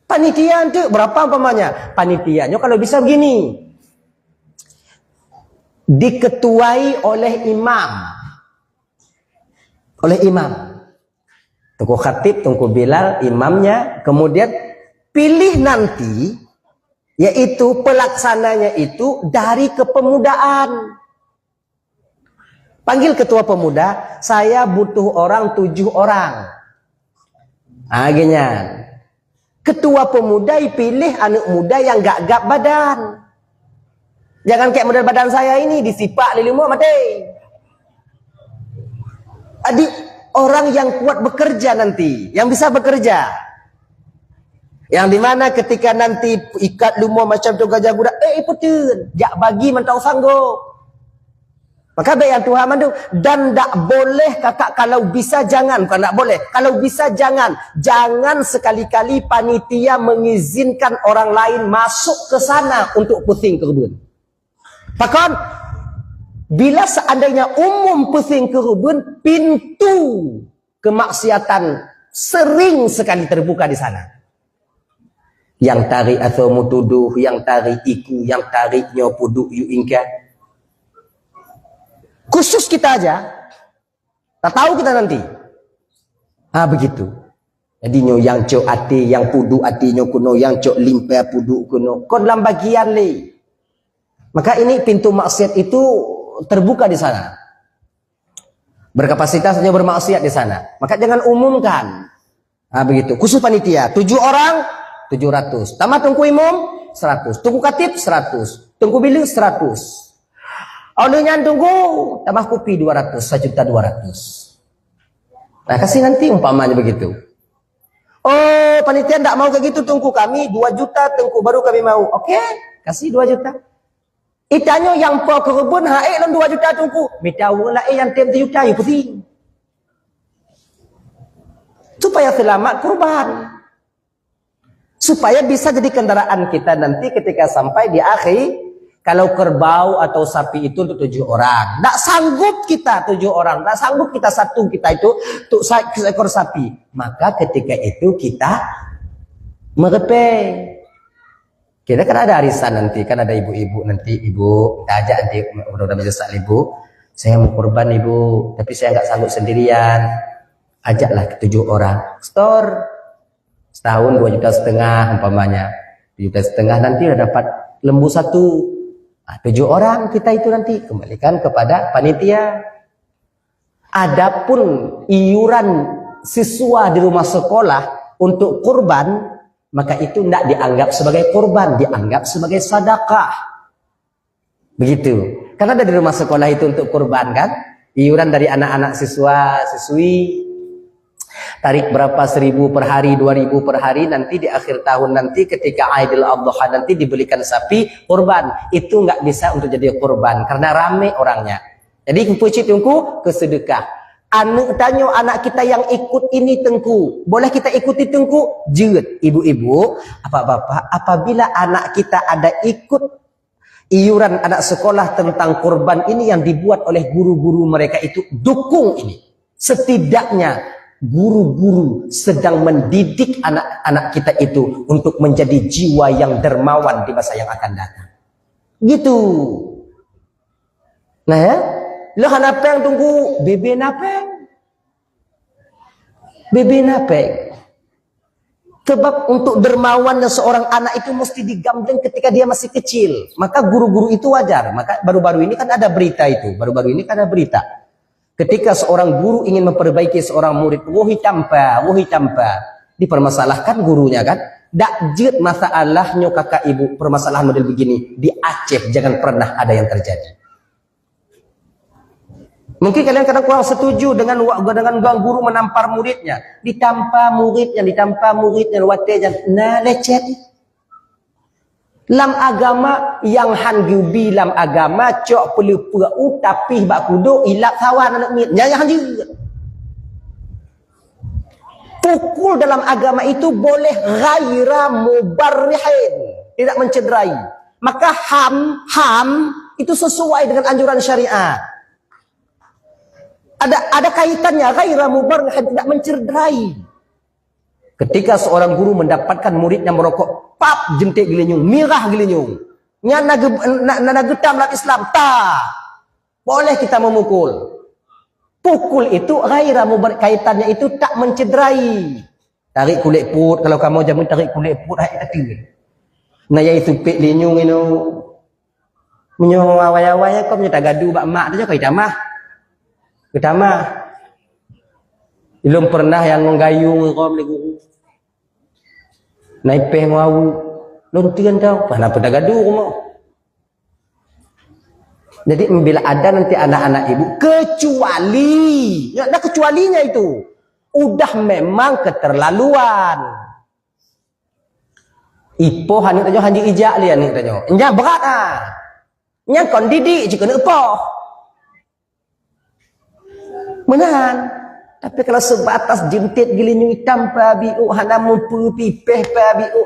Speaker 1: Panitia tu berapa umpamanya? Panitianya kalau bisa begini. Diketuai oleh imam. Tengku khatib, Tengku Bilal, imamnya. Kemudian pilih nanti, yaitu pelaksananya itu dari kepemudaan. Panggil ketua pemuda, saya butuh orang 7 orang. Akhirnya, ketua pemuda pilih anak muda yang gagap badan. Jangan kayak model badan saya ini, disipak lilimu mati. Adik, orang yang kuat bekerja nanti, yang bisa bekerja. Yang dimana ketika nanti ikat lumur macam tu gajah kuda, iputun, jak bagi mentau sanggup. Maka bayan Tuhan mandu, dan tak boleh kakak kalau bisa jangan, bukan tak boleh. Kalau bisa jangan sekali-kali panitia mengizinkan orang lain masuk ke sana untuk pusing ke kebun. Bahkan bila seandainya umum pusing ke kebun, pintu kemaksiatan sering sekali terbuka di sana. Yang tarik atau mutuduh, yang tarik iku, yang tariknya puduk yu ingka. Khusus kita aja, tak tahu kita nanti. Begitu. Jadi yang cok ati, yang puduk atinya kuno, yang cok limpa puduk kuno. Kau dalam bagian le. Maka ini pintu maksiat itu terbuka di sana. Berkapasitasnya bermaksiat di sana. Maka jangan umumkan. Begitu. Khusus panitia, 7 orang 700. Tamat Tengku imam 100. Tengku katib 100. Tengku bilik 100. Olehnya Tengku tambah kopi 200, 1.200.000. Nah, kasih nanti umpamanya begitu. Oh, panitia tidak mau kayak gitu Tengku, kami 2 juta Tengku baru kami mau. Oke, kasih 2 juta. Itanya yang po ke kebun hae lan 2 juta Tengku. Minta uang lain yang tem 3 juta you pusing. Supaya selamat kurban. Supaya bisa jadi kendaraan kita nanti ketika sampai di akhir. Kalau kerbau atau sapi itu untuk 7 orang. Tak sanggup kita 7 orang. Tak sanggup kita satu kita itu untuk seekor sapi. Maka ketika itu kita merepe. Kita kan ada arisan nanti. Kan ada ibu-ibu nanti. Ibu, kita ajak nanti. Udah menyesak ibu. Saya mau kurban ibu. Tapi saya nggak sanggup sendirian. Ajaklah ke 7 orang. Store. Setahun 2,5 juta umpamanya. 2,5 juta nanti udah dapat lembu 1. 7 orang kita itu nanti kembalikan kepada panitia. Adapun iuran siswa di rumah sekolah untuk kurban, maka itu tidak dianggap sebagai kurban, dianggap sebagai sedekah. Begitu. Karena ada di rumah sekolah itu untuk kurban kan, iuran dari anak-anak siswa-siswi. Tarik berapa 1.000 per hari, 2.000 per hari, nanti di akhir tahun nanti ketika Aidil Adha nanti dibelikan sapi kurban. Itu nggak bisa untuk jadi kurban karena rame orangnya. Jadi puji Tengku kesedekah. Anak tanya anak kita yang ikut ini Tengku, boleh kita ikuti Tengku? Jeut. Ibu-ibu, bapak-bapak, apabila anak kita ada ikut iuran anak sekolah tentang kurban ini yang dibuat oleh guru-guru mereka itu, dukung ini. Setidaknya guru-guru sedang mendidik anak-anak kita itu untuk menjadi jiwa yang dermawan di masa yang akan datang. Gitu. Nah ya, lo hanapeng tunggu bebe napeng. Bebe napeng. Sebab untuk dermawannya seorang anak itu mesti digambling ketika dia masih kecil. Maka guru-guru itu wajar. Maka baru-baru ini kan ada berita itu. Baru-baru ini kan ada berita. Ketika seorang guru ingin memperbaiki seorang murid, wohi tanpa, dipermasalahkan gurunya kan. Dak jeut masalahnya kakak ibu, permasalahan model begini. Di Aceh jangan pernah ada yang terjadi. Mungkin kalian kadang kurang setuju dengan guru menampar muridnya. Ditampa muridnya, watenya. Nah, lecet. Lam agama yang han bilam agama cok perlu perau tapi bak kudo ilak kawan anak mit. Yang juga. Pukul dalam agama itu boleh ghaira mubarrihin, tidak mencederai. Maka ham itu sesuai dengan anjuran syariat. Ada kaitannya ghaira mubarrihin, tidak mencederai. Ketika seorang guru mendapatkan muridnya merokok, pap jentik gilinyung, mirah gilinyung. Nya nagetam dalam Islam, boleh kita memukul. Pukul itu ghaira mubarrihin, kaitannya itu tak mencederai. Tarik kulit put, kalau kamu jamin tarik kulit put, hai kata. Nah ya itu pek linyung itu. Menyo awai-awai kau punya tagadu bak mak tu kau itamah. Itamah. Belum pernah yang menggayung kau beli guru. Naipeh ngau lontian kau, mana pun tagadu kau. Jadi bila ada nanti anak-anak ibu, kecuali, ya ada kecualinya itu, udah memang keterlaluan. Ipoh hanik tanyo hanji ijak lian nih tanyo, nya berat nya kon didik juga ipoh, menahan. Tapi kalau sebatas jentit gilinyung hitam pabiu, hanamu pipeh pabiu,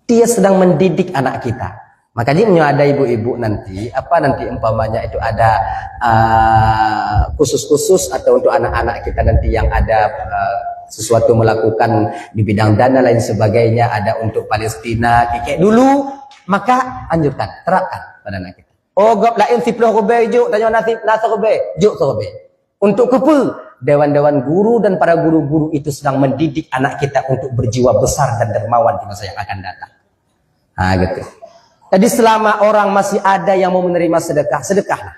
Speaker 1: dia sedang mendidik anak kita. Makanya ada ibu-ibu nanti, nanti umpamanya itu ada khusus-khusus atau untuk anak-anak kita nanti yang ada sesuatu melakukan di bidang dana lain sebagainya, ada untuk Palestina, kayak dulu, maka anjurkan, terapkan pada anak kita. Oh, gop lain siploh robe juk, tanya nasib nasa robe, juk robe. Untuk kepu, dewan-dewan guru dan para guru-guru itu sedang mendidik anak kita untuk berjiwa besar dan dermawan di masa yang akan datang. Nah, gitu. Jadi selama orang masih ada yang mau menerima sedekah, sedekahlah.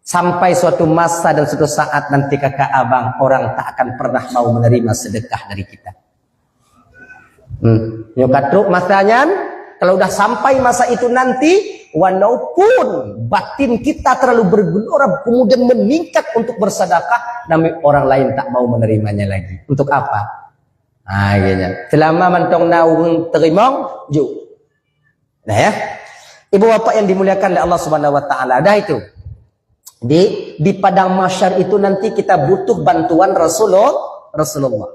Speaker 1: Sampai suatu masa dan suatu saat nanti kakak abang, orang tak akan pernah mau menerima sedekah dari kita. Nyokatu masanya, kalau udah sampai masa itu nanti, walaupun batin kita terlalu bergelora, kemudian meningkat untuk bersedekah, namun orang lain tak mau menerimanya lagi. Untuk apa? Nah, gini. Selama mantong naung terimong, juk. Nah ya, ibu bapak yang dimuliakan oleh Allah Subhanahu wa taala. Dah itu. Di padang mahsyar itu nanti kita butuh bantuan Rasulullah.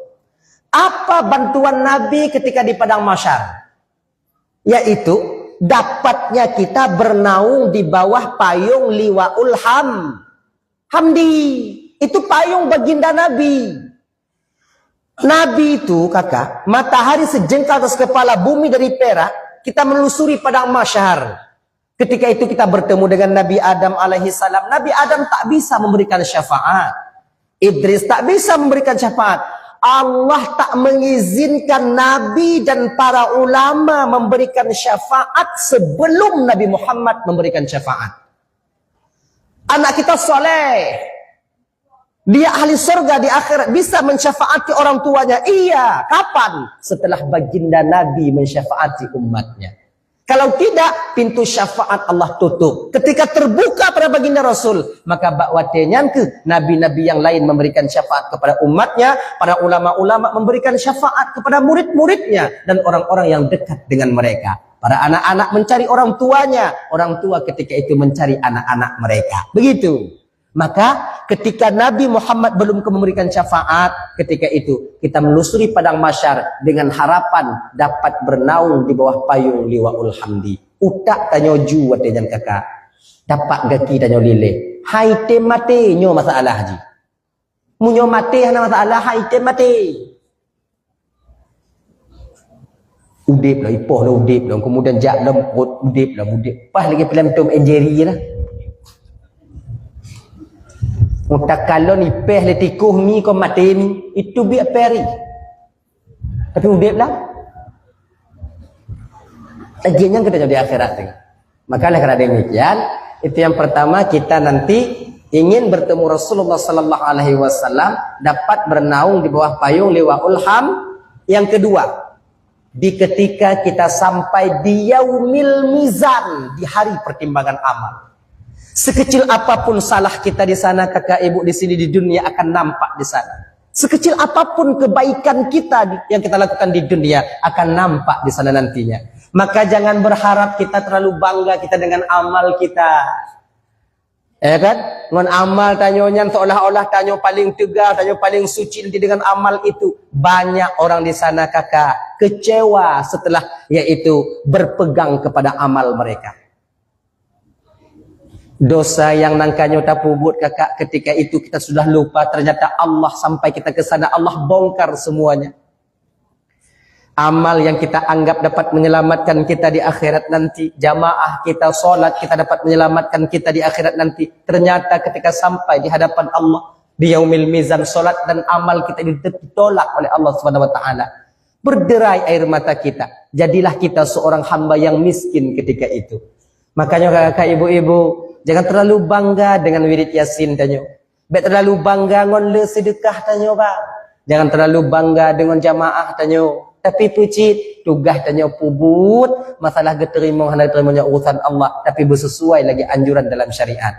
Speaker 1: Apa bantuan Nabi ketika di padang mahsyar? Yaitu dapatnya kita bernaung di bawah payung liwaul hamdi. Itu payung baginda Nabi. Nabi itu kakak, matahari sejengkal atas kepala, bumi dari perak. Kita menelusuri padang mahsyar. Ketika itu kita bertemu dengan Nabi Adam alaihi salam. Nabi Adam tak bisa memberikan syafaat. Idris tak bisa memberikan syafaat. Allah tak mengizinkan Nabi dan para ulama memberikan syafaat sebelum Nabi Muhammad memberikan syafaat. Anak kita soleh, dia ahli surga di akhirat, bisa mensyafaati orang tuanya. Iya, kapan? Setelah baginda Nabi mensyafaati umatnya. Kalau tidak, pintu syafaat Allah tutup. Ketika terbuka pada baginda Rasul, maka bakwatenya ke nabi-nabi yang lain memberikan syafaat kepada umatnya, para ulama-ulama memberikan syafaat kepada murid-muridnya dan orang-orang yang dekat dengan mereka. Para anak-anak mencari orang tuanya, orang tua ketika itu mencari anak-anak mereka. Begitu. Maka ketika Nabi Muhammad belum memberikan syafaat, ketika itu kita menelusuri padang mahsyar dengan harapan dapat bernaung di bawah payung liwaul hamdi. Utak tanyo ju wate jan kakak. Dapat gaki tanyo lile. Hai te mate nyo masalah haji. Munyo mate hana masalah, hai te mate. Udip lah, ipoh lah udip lah. Kemudian jak lah udip lah, udip. Pas lagi film Tom and Jerry lah. Mutak kalau ni peh le tikuh ni kau mati ni itu biar peri. Tapi udip lah. Ajinya kita jadi akhirat ni. Maka kerana demikian itu yang pertama kita nanti ingin bertemu Rasulullah sallallahu alaihi wasallam dapat bernaung di bawah payung liwaul ham. Yang kedua, di ketika kita sampai di yaumil mizan, di hari pertimbangan amal. Sekecil apapun salah kita di sana, kakak ibu di sini di dunia akan nampak di sana. Sekecil apapun kebaikan kita yang kita lakukan di dunia akan nampak di sana nantinya. Maka jangan berharap kita terlalu bangga kita dengan amal kita. Ya kan? Dengan amal tanyonya seolah-olah tanyo paling tegar, tanyo paling suci nanti dengan amal itu. Banyak orang di sana kakak kecewa setelah yaitu berpegang kepada amal mereka. Dosa yang nangkanyo tapubut kakak ketika itu kita sudah lupa ternyata Allah sampai kita ke sana Allah bongkar semuanya. Amal yang kita anggap dapat menyelamatkan kita di akhirat nanti, jamaah kita solat kita dapat menyelamatkan kita di akhirat nanti. Ternyata ketika sampai di hadapan Allah di yaumil mizan, solat dan amal kita ditolak oleh Allah Subhanahu wa taala. Berderai air mata kita. Jadilah kita seorang hamba yang miskin ketika itu. Makanya kakak ibu-ibu jangan terlalu bangga dengan wirid yasin tanyo. Baik terlalu bangga ngon le sedekah tanyo ba. Jangan terlalu bangga dengan jamaah tanyo. Tapi pucit tugas tanyo pubut masalah geterimo hendak terimanya urusan Allah tapi bersesuai lagi anjuran dalam syariat.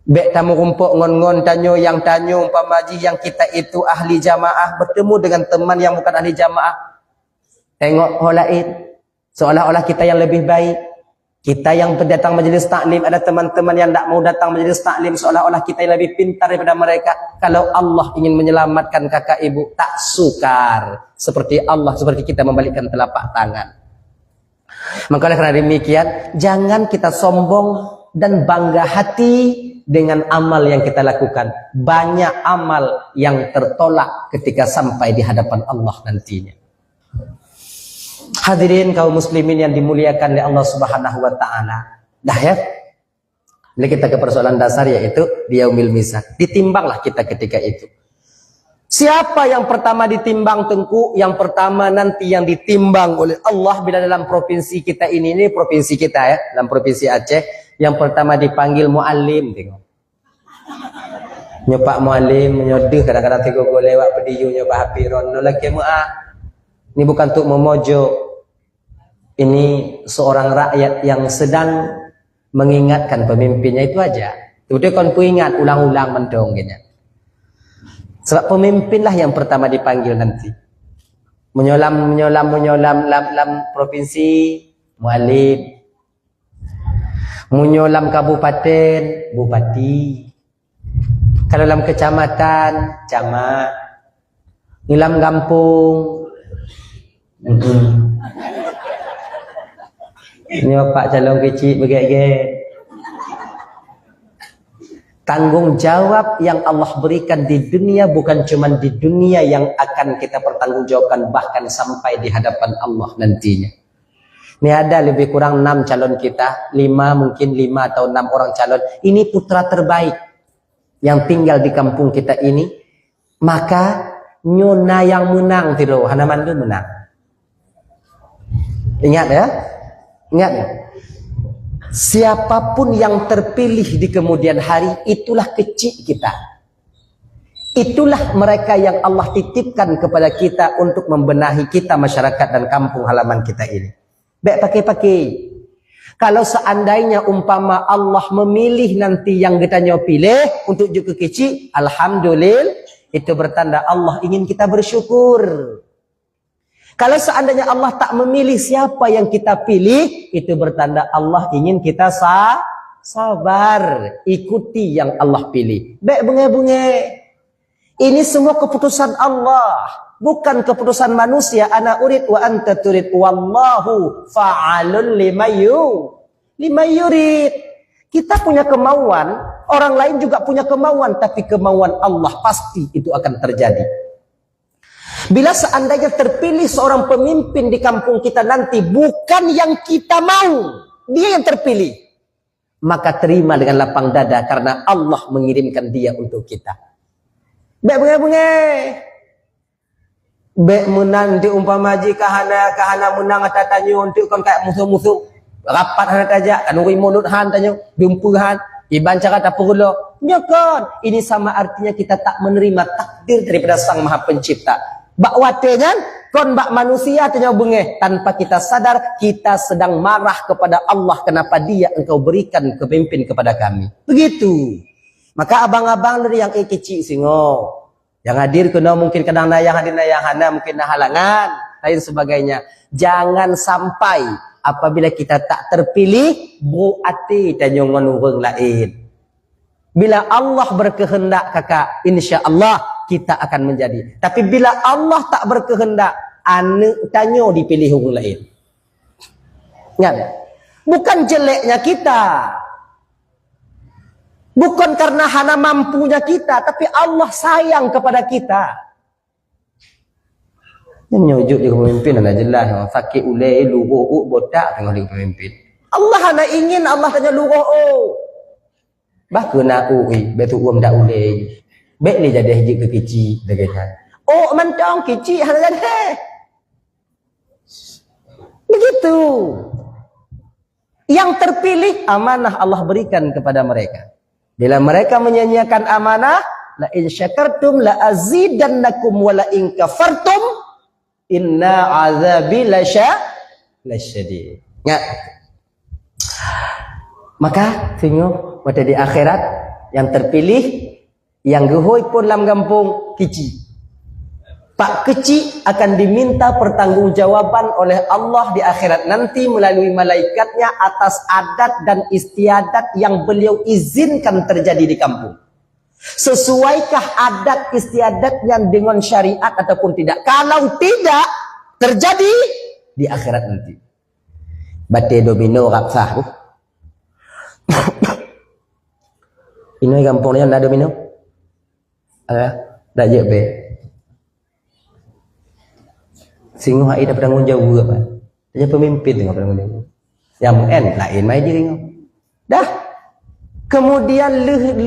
Speaker 1: Baik tamu rumpuk ngon-ngon tanyo yang tanyo umpamaji yang kita itu ahli jamaah bertemu dengan teman yang bukan ahli jamaah. Tengok holaid seolah-olah kita yang lebih baik. Kita yang datang majlis taklim, ada teman-teman yang tak mau datang majlis taklim seolah-olah kita yang lebih pintar daripada mereka. Kalau Allah ingin menyelamatkan kakak ibu, tak sukar. Seperti Allah, seperti kita membalikkan telapak tangan. Maka oleh kerana demikian, jangan kita sombong dan bangga hati dengan amal yang kita lakukan. Banyak amal yang tertolak ketika sampai di hadapan Allah nantinya. Hadirin kaum muslimin yang dimuliakan oleh Allah Subhanahu wa taala. Dah ya. Ini kita ke persoalan dasar yaitu di yaumil mizan. Ditimbanglah kita ketika itu. Siapa yang pertama ditimbang Tengku? Yang pertama nanti yang ditimbang oleh Allah bila dalam provinsi kita ini provinsi kita ya, dalam provinsi Aceh, yang pertama dipanggil muallim tengok. Nyopak muallim menyodeh kadang-kadang tengok lewat pediyu nyopak hapiron no lagi muah. Ini bukan untuk memojok. Ini seorang rakyat yang sedang mengingatkan pemimpinnya itu aja. Kemudian kan ku ingat ulang-ulang mendong gini. Sebab pemimpinlah yang pertama dipanggil nanti. Menyolam lam provinsi muallim. Menyolam kabupaten bupati. Kalau dalam kecamatan camat. Nyolam kampung ini Pak calon kecil begitu. Tanggung jawab yang Allah berikan di dunia bukan cuma di dunia yang akan kita pertanggungjawabkan bahkan sampai di hadapan Allah nantinya. Ini ada lebih kurang 6 calon kita, 5 atau 6 orang calon. Ini putra terbaik yang tinggal di kampung kita ini. Maka nyona yang menang tiro, Hanaman itu menang. Ingat ya, ingat ya. Siapapun yang terpilih di kemudian hari, itulah kecil kita. Itulah mereka yang Allah titipkan kepada kita untuk membenahi kita, masyarakat dan kampung halaman kita ini. Baik pakai-pakai. Kalau seandainya umpama Allah memilih nanti yang kita pilih untuk juga kecil, alhamdulillah, itu bertanda Allah ingin kita bersyukur. Kalau seandainya Allah tak memilih siapa yang kita pilih, itu bertanda Allah ingin kita Sabar, ikuti yang Allah pilih. Baik bunga-bunga. Ini semua keputusan Allah, bukan keputusan manusia. Ana urid wa anta turid, wallahu fa'alun lima yurid. Kita punya kemauan, orang lain juga punya kemauan, tapi kemauan Allah pasti itu akan terjadi. Bila seandainya terpilih seorang pemimpin di kampung kita nanti bukan yang kita mau, dia yang terpilih, maka terima dengan lapang dada karena Allah mengirimkan dia untuk kita. Bek bunga-bunga. Bek menang di umpama ji kahana menang atau tanya untuk kon kayak musuh-musuh. Rapat hana tajak, kan uri mulut han tanya, jumpa han, iban cara tak perlu. Nyokon, ini sama artinya kita tak menerima takdir daripada Sang Maha Pencipta. Bak watenya, kon bak manusia tanya bengeh, tanpa kita sadar kita sedang marah kepada Allah kenapa dia engkau berikan kepemimpin kepada kami. Begitu. Maka abang-abang dari yang kecil singo, yang hadir kena mungkin kadang nayang hadir nayang hana mungkin nah halangan lain sebagainya. Jangan sampai apabila kita tak terpilih buati tanya ngonurung lain. Bila Allah berkehendak kakak, insya Allah kita akan menjadi. Tapi bila Allah tak berkehendak, ane tanya dipilih orang lain. Ingat, bukan jeleknya kita, bukan karena hana mampunya kita, tapi Allah sayang kepada kita. Nyujuk dia pemimpin anda jelas, sakit ulai luruh botak tengah dia pemimpin. Allah hana ingin Allah tanya luruh. Bah kena betul dak ulai. Baik ni jadi hiji ke kecil dengan. Oh mentang kecil hana jadi. Begitu. Yang terpilih amanah Allah berikan kepada mereka. Bila mereka menyanyiakan amanah, la in syakartum la azidannakum wa la in kafartum inna azabi lasyadid. Ya. Maka tengok pada di akhirat yang terpilih yang gehoy pun dalam kampung kecil. Pak kecil akan diminta pertanggungjawaban oleh Allah di akhirat nanti melalui malaikatnya atas adat dan istiadat yang beliau izinkan terjadi di kampung. Sesuaikah adat istiadatnya dengan syariat ataupun tidak? Kalau tidak terjadi di akhirat nanti. Bate domino rapsah. Ini kampungnya ada domino. Dah je be. Singo hai dapat tanggung jawab apa? Dia pemimpin dengan tanggung jawab. Yang en lain mai je ringo. Dah. Kemudian leh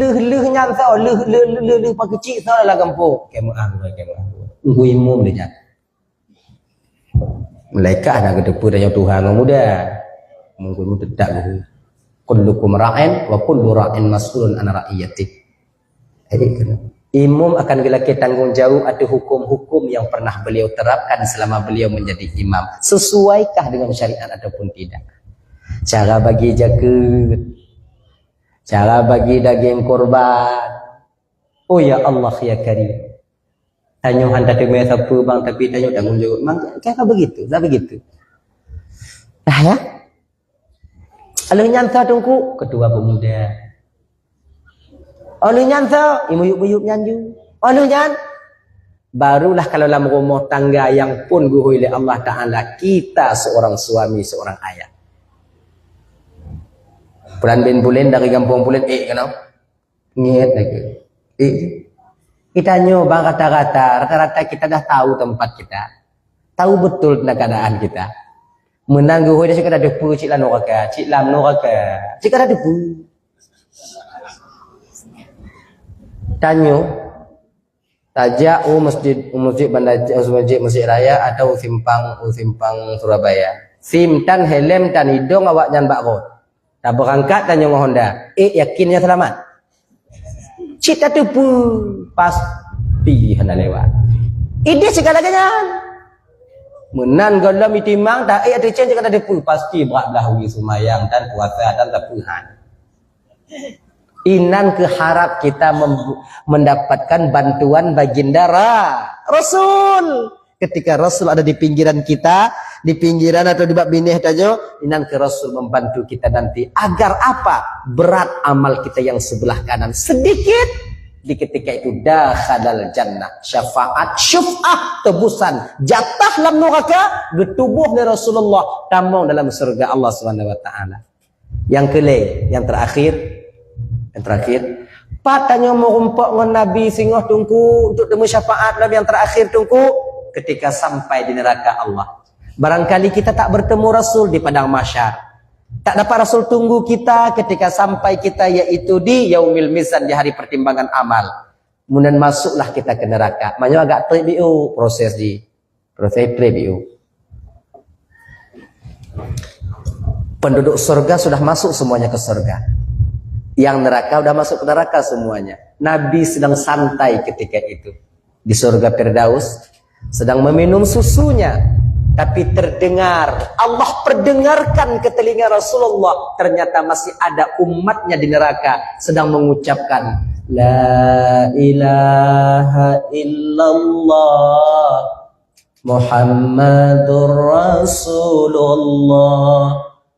Speaker 1: nyanta leh pak kecil salah kampung. Kemah. Ngui mum dia. Malaikat nak kedepu dan Tuhan muda. Mungkin tidak dulu. Kullukum ra'in wa kullu ra'in mas'ulun an ra'iyati. Jadi kena. Imam akan dilaki tanggung jawab ada hukum-hukum yang pernah beliau terapkan selama beliau menjadi imam. Sesuaikah dengan syariat ataupun tidak? Cara bagi zakat, cara bagi daging korban. Oh ya Allah ya Karim. Tanya hantar demi siapa bang tapi tanya tanggung jawab. Mang kenapa begitu? Tak begitu. Dah ya? Alih nyanta tungku ketua pemuda. Alih nyanta imuyuk-muyuk nyanju. Alih nyan barulah kalau dalam rumah tangga yang pun guhui oleh Allah Ta'ala kita seorang suami, seorang ayah. Pulan bin Pulen dari kampung Pulen kenapa? Ngiat lagi. Kita nyoba rata-rata kita dah tahu tempat kita. Tahu betul tentang keadaan kita. Menang guhui dia cik ada depu cik lam noraka, cik lam noraka. Cik ada depu. Tanyo tajak masjid bandar masjid raya atau simpang Surabaya. Sim tan helm tan hidung awak nyan bakro. Tak berangkat tanya Honda. Yakinnya selamat. Cik tak depu pasti hendak lewat. Ide segala-galanya. Menan kalau mitimang tak ada change kata depu pasti berat dahulu sumayang dan puasa dan tapuhan. Inan keharap kita mendapatkan bantuan baginda Rasul. Ketika Rasul ada di pinggiran kita, di pinggiran atau di bab binih saja, inan ke Rasul membantu kita nanti agar apa? Berat amal kita yang sebelah kanan sedikit, di ketika itu dakhalal jannah, syafaat syuf'ah tebusan jatah lam neraka getubuh dari Rasulullah tamong dalam surga Allah Subhanahu wa taala. Yang terakhir Pak tanya mau rumpok dengan Nabi singoh tungku untuk temu syafaat Nabi yang terakhir tungku ketika sampai di neraka Allah. Barangkali kita tak bertemu Rasul di padang mahsyar. Tak dapat Rasul tunggu kita ketika sampai kita yaitu di yaumil mizan, di hari pertimbangan amal. Kemudian masuklah kita ke neraka. Maknanya agak tribiu proses tribiu. Penduduk surga sudah masuk semuanya ke surga. Yang neraka udah masuk ke neraka semuanya. Nabi sedang santai ketika itu di surga Firdaus, sedang meminum susunya, tapi terdengar, Allah perdengarkan ke telinga Rasulullah, ternyata masih ada umatnya di neraka sedang mengucapkan La ilaha illallah Muhammadur Rasulullah,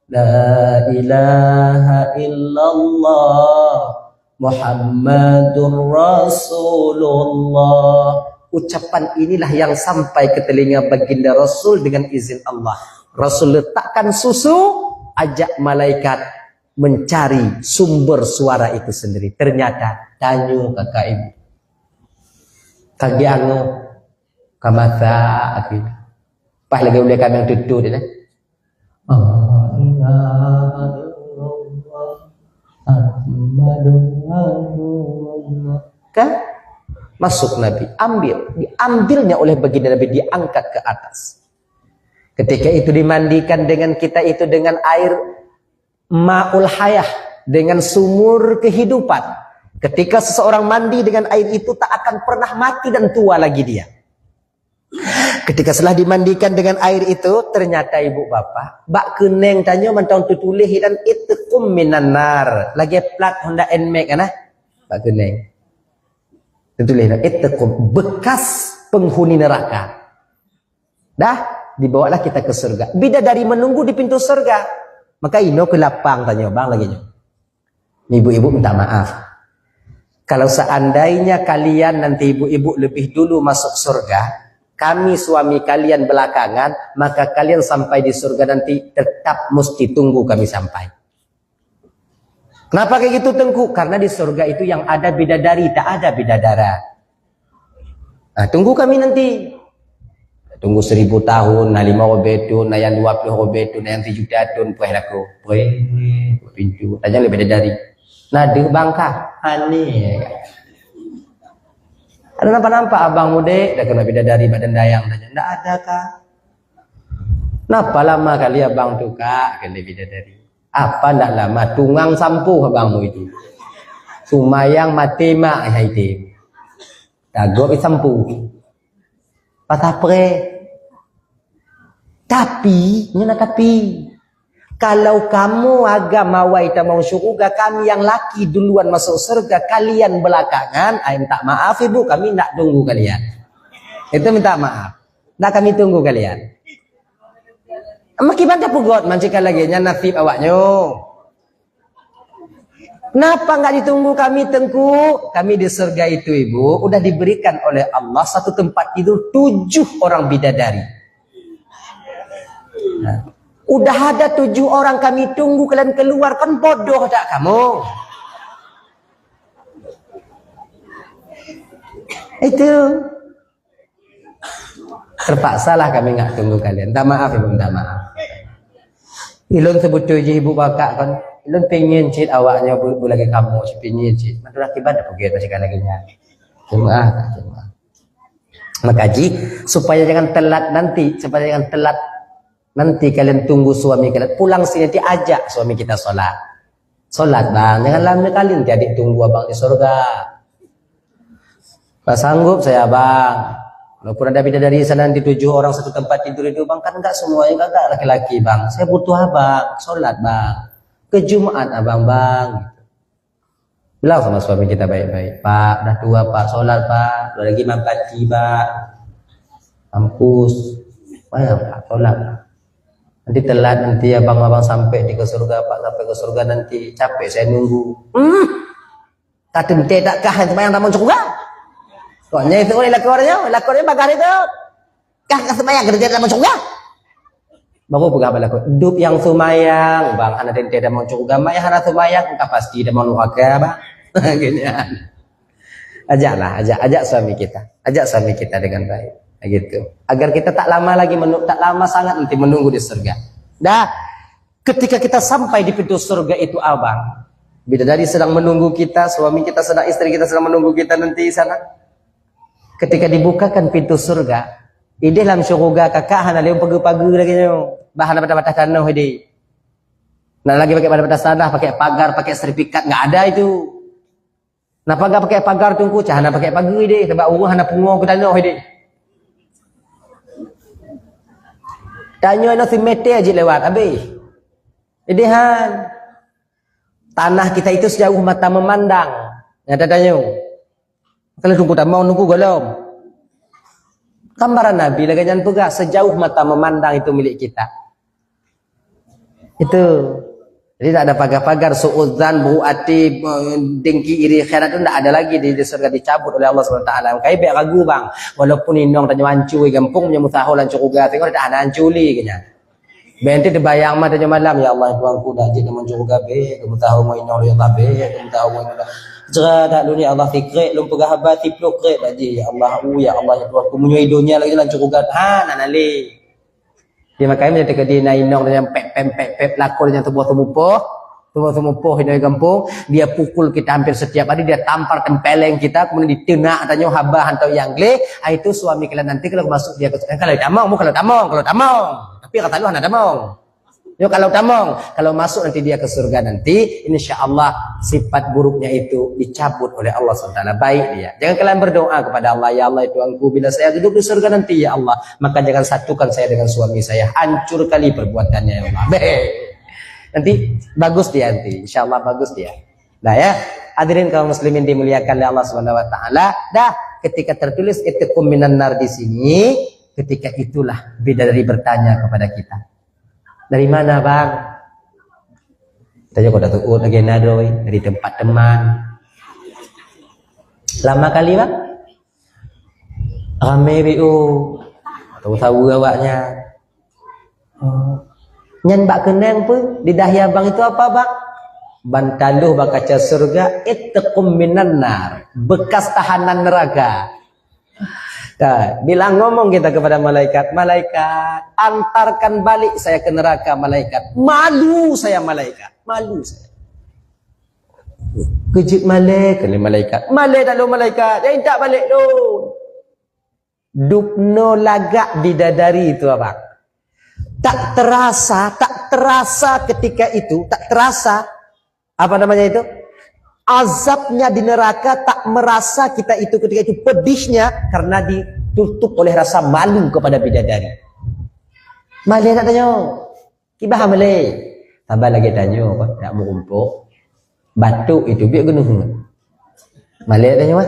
Speaker 1: La ilaha illallah Muhammadur Rasulullah. Ucapan inilah yang sampai ke telinga baginda Rasul dengan izin Allah. Rasul letakkan susu, ajak malaikat mencari sumber suara itu sendiri. Ternyata tanyu kakak ibu. Kagiango kamata akhirnya. Pas lagi boleh kami yang duduk dia. Kan masuk Nabi, diambilnya oleh baginda Nabi, diangkat ke atas. Ketika itu dimandikan dengan kita itu dengan air ma'ul hayah, dengan sumur kehidupan. Ketika seseorang mandi dengan air itu tak akan pernah mati dan tua lagi dia. Ketika setelah dimandikan dengan air itu, ternyata ibu bapak, bak keneng tanya mentang tutulis dan itqum minan nar. Lagi plat Honda NMAX kan ah? Bak keneng. Tutulis itqum, bekas penghuni neraka. Dah dibawalah kita ke surga. Bidadari menunggu di pintu surga. Maka ino ke lapang tanya bang lagi nyo. Ibu-ibu minta maaf. Kalau seandainya kalian nanti ibu-ibu lebih dulu masuk surga, kami suami kalian belakangan, maka kalian sampai di surga nanti tetap mesti tunggu kami sampai. Kenapa kayak gitu Tengku? Karena di surga itu yang ada bidadari, tak ada bidadara. Nah, tunggu kami nanti. Tunggu 1000 tahun, na 5 robetun, na yang 20 robetun, na yang 7 tahun, pueh laku. Pueh, pintu. Tanya lebih bidadari. Nah, di bangka. Aneh. Ada nampak-nampak abang muda dah kena bidadari badan dayang tanya. Enggak ada kah? Napa lama kali abang tu kak kena bidadari? Apa ndak lama tungang sampuh abangmu itu. Sumayang mati mak haiti. Dago sampuh. Patapre. Tapi kalau kamu agama waita mau syurga, kami yang laki duluan masuk surga, kalian belakangan, minta maaf ibu, kami nak tunggu kalian. Itu minta maaf. Nak kami tunggu kalian. Makiban pugot, mancikan lagi nya nasib awaknya. Kenapa nggak ditunggu kami Tengku? Kami di surga itu ibu, udah diberikan oleh Allah satu tempat tidur 7 orang bidadari. Nah. Udah ada 7 orang kami tunggu kalian keluar, kan bodoh tak kamu? Itu terpaksalah kami nggak tunggu kalian. Tak maaf ibu, minta maaf. Ilun sebut tujuh ibu bapak kan, ilun pengen cit awaknya bu lagi kamu, pengen cit. Mantul akibat apa gitu masih lagi nya. Cuma. Maka supaya jangan telat nanti, nanti kalian tunggu suami kalian pulang sini, nanti ajak suami kita sholat bang, jangan lama kalian nanti adik tunggu abang di surga. Pak sanggup saya bang, walaupun ada bidadari sana nanti 7 orang satu tempat tidur itu bang, kan enggak semuanya enggak laki-laki bang, saya butuh abang sholat bang, ke Jumat abang bang. Bilang sama suami kita baik-baik, Pak udah tua Pak, sholat Pak, udah lagi mampati Pak, kampus, banyak Pak sholat. Nanti telat, nanti abang-abang sampai di ke surga, Pak sampai ke surga nanti capek saya nunggu. Kata tak kah sembahyang tamu surga? Koknya itu lakornya bagar itu. Kah sembahyang kerja tamu surga? Baru pegah balaku. Hidup yang sumayang, bang anak tente tamu surga, mak yang anak sumayang, entah pasti dia mau neraka, bang. Gini. Ajak suami kita dengan baik. Gitu. Agar kita tak lama sangat nanti menunggu di surga. Dah, ketika kita sampai di pintu surga itu abang, bidadari sedang menunggu kita, suami kita sedang, istri kita sedang menunggu kita nanti di sana. Ketika dibukakan pintu surga, di dalam surga kakak hana leung pagi-pagi lagi nyo, bahan bata-bata tanah hidi. Nah lagi pakai bata-bata tanah, pakai pagar, pakai sertifikat, nggak ada itu. Nah pagar pakai pagar tungku, cahana pakai pagi deh, sebab urang hana pungo ke tanah hidi. Tanya nak si mete aja lewat habis. Idehan. Tanah kita itu sejauh mata memandang. Nyata tanya. Kalau tunggu tak mau nunggu golom. Gambaran Nabi lagi jangan pegah sejauh mata memandang itu milik kita. Itu. Jadi tak ada pagar-pagar suudzan, buati, dengki, iri, khairat itu tak ada lagi di surga dicabut oleh Allah SWT. Kai biar ragu bang, walaupun indong tanya wancui gampung punya mutahu lancu uga, tengok tak ada anculi kenya. Benti terbayang mah tanya malam ya Allah tuanku dah jadi lancu uga be, mutahu mau indong ya Allah be, mutahu mau indong. Jera tak dunia Allah fikri, lum pegah habati plukre baji ya Allah ya Allah ya tuanku punya dunia lagi lancu uga. Ha nanali. Dia makanya dia dekat dia nainong dengan pep lakor dengan tubuh tumupoh ini kampung, dia pukul kita hampir setiap hari, dia tampar tempeleng kita, kemudian ditenak atau haba atau yang le, itu suami kalian nanti kalau masuk dia kalau tamong, tapi kata lu hana tamong. Yo kalau tamong, kalau masuk nanti dia ke surga nanti, insyaallah sifat buruknya itu dicabut oleh Allah SWT. Baik dia. Jangan kalian berdoa kepada Allah, ya Allah itu aku bila saya duduk di surga nanti ya Allah, maka jangan satukan saya dengan suami saya, hancur kali perbuatannya ya Allah. Nanti bagus dia nanti, insyaallah bagus dia. Nah ya, hadirin kaum muslimin dimuliakan oleh Allah SWT. Dah, ketika tertulis itqum minan nar di sini, ketika itulah bidadari bertanya kepada kita. Dari mana bang? Tanya kau datuk lagi nadoi dari tempat teman. Lama kali bang? Rame bu, tahu awaknya. Nyan bak kenang pun di dahi abang itu apa bang? Bantaluh bak kaca surga itqum minan nar, bekas tahanan neraka. Nah, bilang ngomong kita kepada malaikat, antarkan balik saya ke neraka malaikat. Malu saya malaikat, malu saya. Kejut malaikat, malaikat, ya tak balik tu. Dupno lagak bidadari itu abang. Tak terasa ketika itu, tak terasa apa namanya itu? Azabnya di neraka, tak merasa kita itu ketika itu pedihnya karena ditutup oleh rasa malu kepada bidadari. Malay nak tanya, kibah Malay. Tambah lagi tanya, tak mau kumpul. Batu itu biar gunung. Malay tanya mah.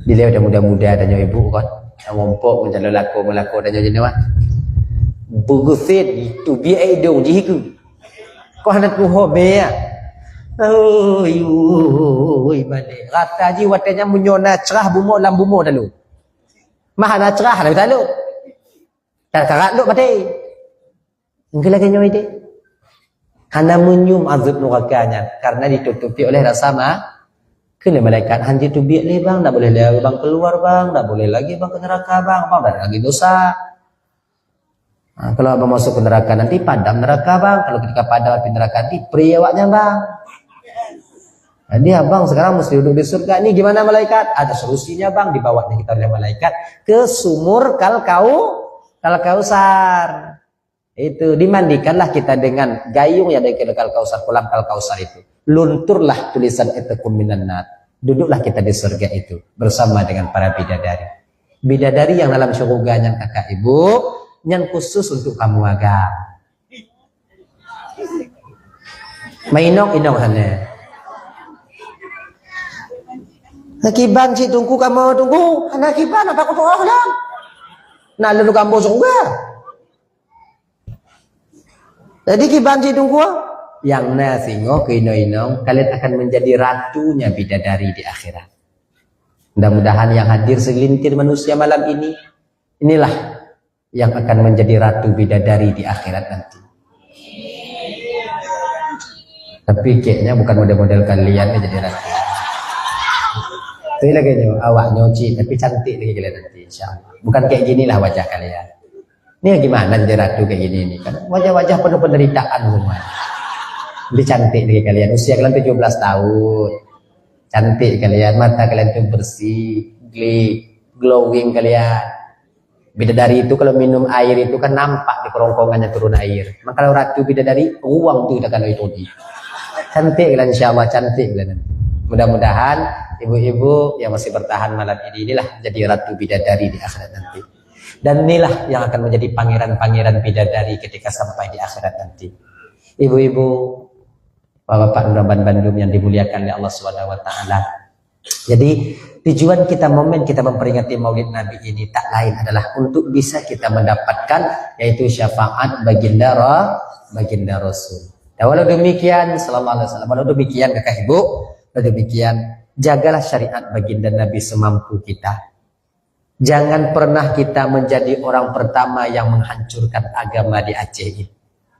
Speaker 1: Bila udah muda-muda tanya ibu kan, ngompok mencalon melako tanya jenis mah. Bugusit itu biar hidung jihiku. Kau hendak kuhobe ya. Oi balik. Rata ji watanya munyona cerah bumo lam bumo dalu. Mahana cerah dalu dalu. Tak karat lu mati. Engke lagi nyoy de. Hana munyum azab nurakanya karena ditutupi oleh rasa kena malaikat hanji tu biak le bang, tak boleh lagi bang keluar bang, tak boleh lagi bang ke neraka bang, bang ada lagi dosa. Nah, kalau abang masuk ke neraka nanti padam neraka bang, kalau ketika padam api neraka nanti peri awaknya bang. Jadi abang sekarang mesti duduk di surga. Ini gimana malaikat? Ada solusinya bang, dibawanya kita oleh malaikat ke sumur Kausar. Itu dimandikanlah kita dengan gayung yang dari Kausar, kolam Kausar itu. Lunturlah tulisan itqum minan nar. Duduklah kita di surga itu bersama dengan para bidadari. Bidadari yang dalam surganya kakak ibu, yang khusus untuk kamu agam. Mainok hanya. Nakiban cik tunggu kamu tunggu. Nakiban apa kau tunggu lah? Nak lalu kamu surga. Jadi kibanci tunggu yang nasingo kinoinong kalian akan menjadi ratunya bidadari di akhirat. Mudah-mudahan yang hadir segelintir manusia malam ini, inilah yang akan menjadi ratu bidadari di akhirat nanti. Tapi kayaknya bukan model-model kalian yang jadi ratu. Itu lagi awak nyoci tapi cantik lagi kalian nanti insyaallah. Bukan kayak ginilah wajah kalian. Ini gimana jadi ratu kayak gini nih kan? Wajah-wajah penuh penderitaan semua. Lebih cantik lagi kalian. Usia kalian 17 tahun. Cantik kalian, mata kalian tuh bersih, glowing kalian. Bidadari itu kalau minum air itu kan nampak di kerongkongannya turun air. Maka kalau ratu bidadari, uang tuh akan itu. Cantik kalian insyaallah, cantik kalian. Mudah-mudahan ibu-ibu yang masih bertahan malam ini inilah jadi ratu bidadari di akhirat nanti. Dan inilah yang akan menjadi pangeran-pangeran bidadari ketika sampai di akhirat nanti. Ibu-ibu, bapak-bapak Nuraban Bandung yang dimuliakan oleh Allah Subhanahu wa taala. Jadi tujuan kita momen kita memperingati Maulid Nabi ini tak lain adalah untuk bisa kita mendapatkan yaitu syafaat baginda Rasul. Dan walau demikian sallallahu alaihi wasallam, walau demikian kakak ibu, walau demikian jagalah syariat baginda Nabi semampu kita. Jangan pernah kita menjadi orang pertama yang menghancurkan agama di Aceh.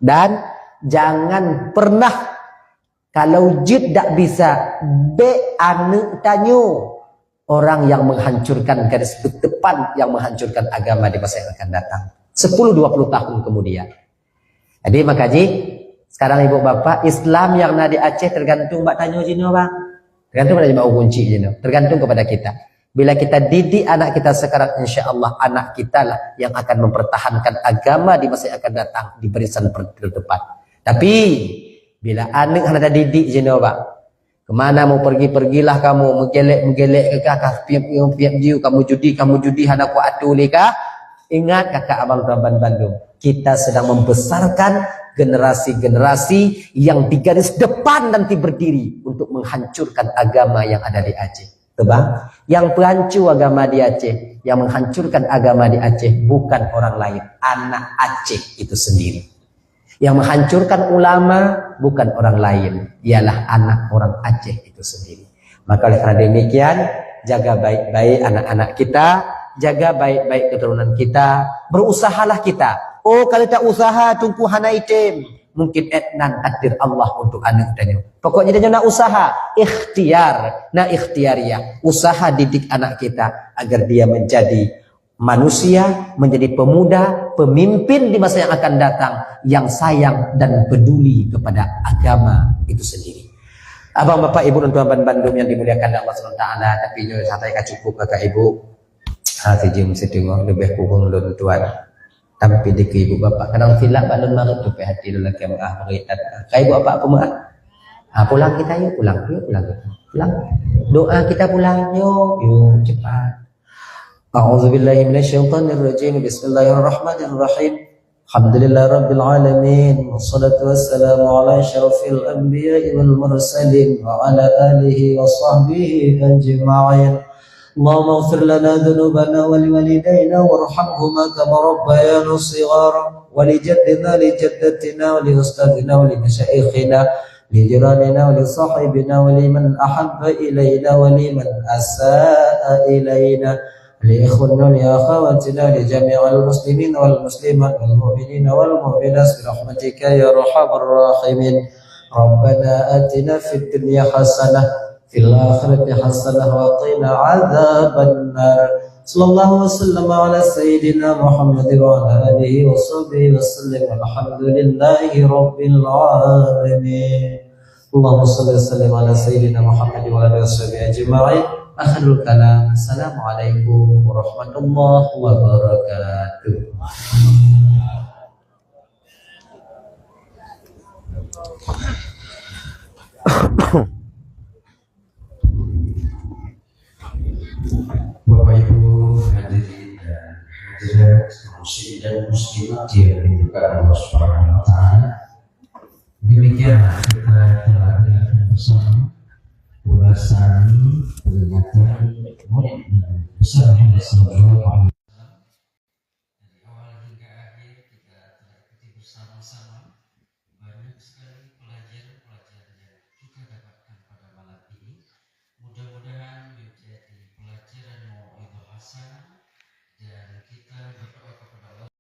Speaker 1: Dan jangan pernah kalau jid tak bisa anu tanyo orang yang menghancurkan garis depan yang menghancurkan agama di masa yang akan datang 10-20 tahun kemudian. Jadi makaji sekarang ibu bapak Islam yang ada di Aceh tergantung mbak tanyo jino bang. Tergantung pada mau kunci jino. Tergantung kepada kita. Bila kita didik anak kita sekarang, insya Allah anak kita lah yang akan mempertahankan agama di masa yang akan datang di barisan terdepan. Tapi bila anak ada didik jenobak, kemana mau pergilah kamu, menggelek ke kakak, piap jiu, kamu judi, anak ku atulika. Ingat kakak abang Raban Bandung, kita sedang membesarkan generasi-generasi yang di garis depan nanti berdiri untuk menghancurkan agama yang ada di Aceh. Bang, yang penghancur agama di Aceh, yang menghancurkan agama di Aceh bukan orang lain, anak Aceh itu sendiri. Yang menghancurkan ulama bukan orang lain, ialah anak orang Aceh itu sendiri. Maka oleh karena demikian, jaga baik-baik anak-anak kita, jaga baik-baik keturunan kita, berusahalah kita. Oh, kalau tak usaha tunggu hana item. Mungkin etnan takdir Allah untuk anak dan pokoknya dia nak usaha ikhtiar, ikhtiariyah, usaha didik anak kita agar dia menjadi manusia, menjadi pemuda, pemimpin di masa yang akan datang yang sayang dan peduli kepada agama itu sendiri. Abang bapak ibu dan tuan Bandung yang dimuliakan Allah SWT, tapi sampai cukup kakak ibu sejum sedengok lebih kurang dan tuan. Tapi di ibu bapak kadang filak balon marut tu hati lelaki yang beritat. Kai ibu apa mah? Pulang kita yuk, pulang. Doa kita pulang yuk cepat. A'udzubillahi minasyaitonir rajim. Bismillahirrahmanirrahim. Alhamdulillahirabbil alamin. Wassalatu wassalamu ala asyrafil anbiya'i wal mursalin wa ala alihi wa sahbihi ajma'in. اللهم اغفر لنا ذنوبنا ولوالدينا وارحمهما كما ربيانا صغارا ولجدنا لجدتنا ولأستاذنا ولمشايخنا لجيراننا ولصاحبنا ولمن أحب إلينا ولمن أساء إلينا لإخواننا ولأخواتنا لجميع المسلمين والمسلمات والمؤمنين والمؤمنات برحمتك يا أرحم الراحمين. ربنا آتنا في الدنيا حسنة في الآخرة حسنة وقنا عذاب النار. صلى الله وسلم على سيدنا محمد وعلى آله وصحبه وسلم والحمد لله رب العالمين. اللهم صل وسلم على سيدنا محمد وعلى آله وصحبه أجمعين. آخر الكلام السلام عليكم ورحمة الله وبركاته.
Speaker 2: Bapak Ibu hadirin dan hadirat muslim dan muslimat yang dimuliakan Allah Subhanahu wa taala. Demikianlah kita telah melihat bersama ulasan peringatan Maulid Nabi besar Muhammad sallallahu alaihi wasallam. Dari awal hingga akhir kita telah ikuti bersama-sama banyak sekali pelajaran-pelajaran yang kita dapatkan pada malam ini. Mudah-mudahan menjadi pelajaran mau'izah hasanah dan kita berdoa kepada Allah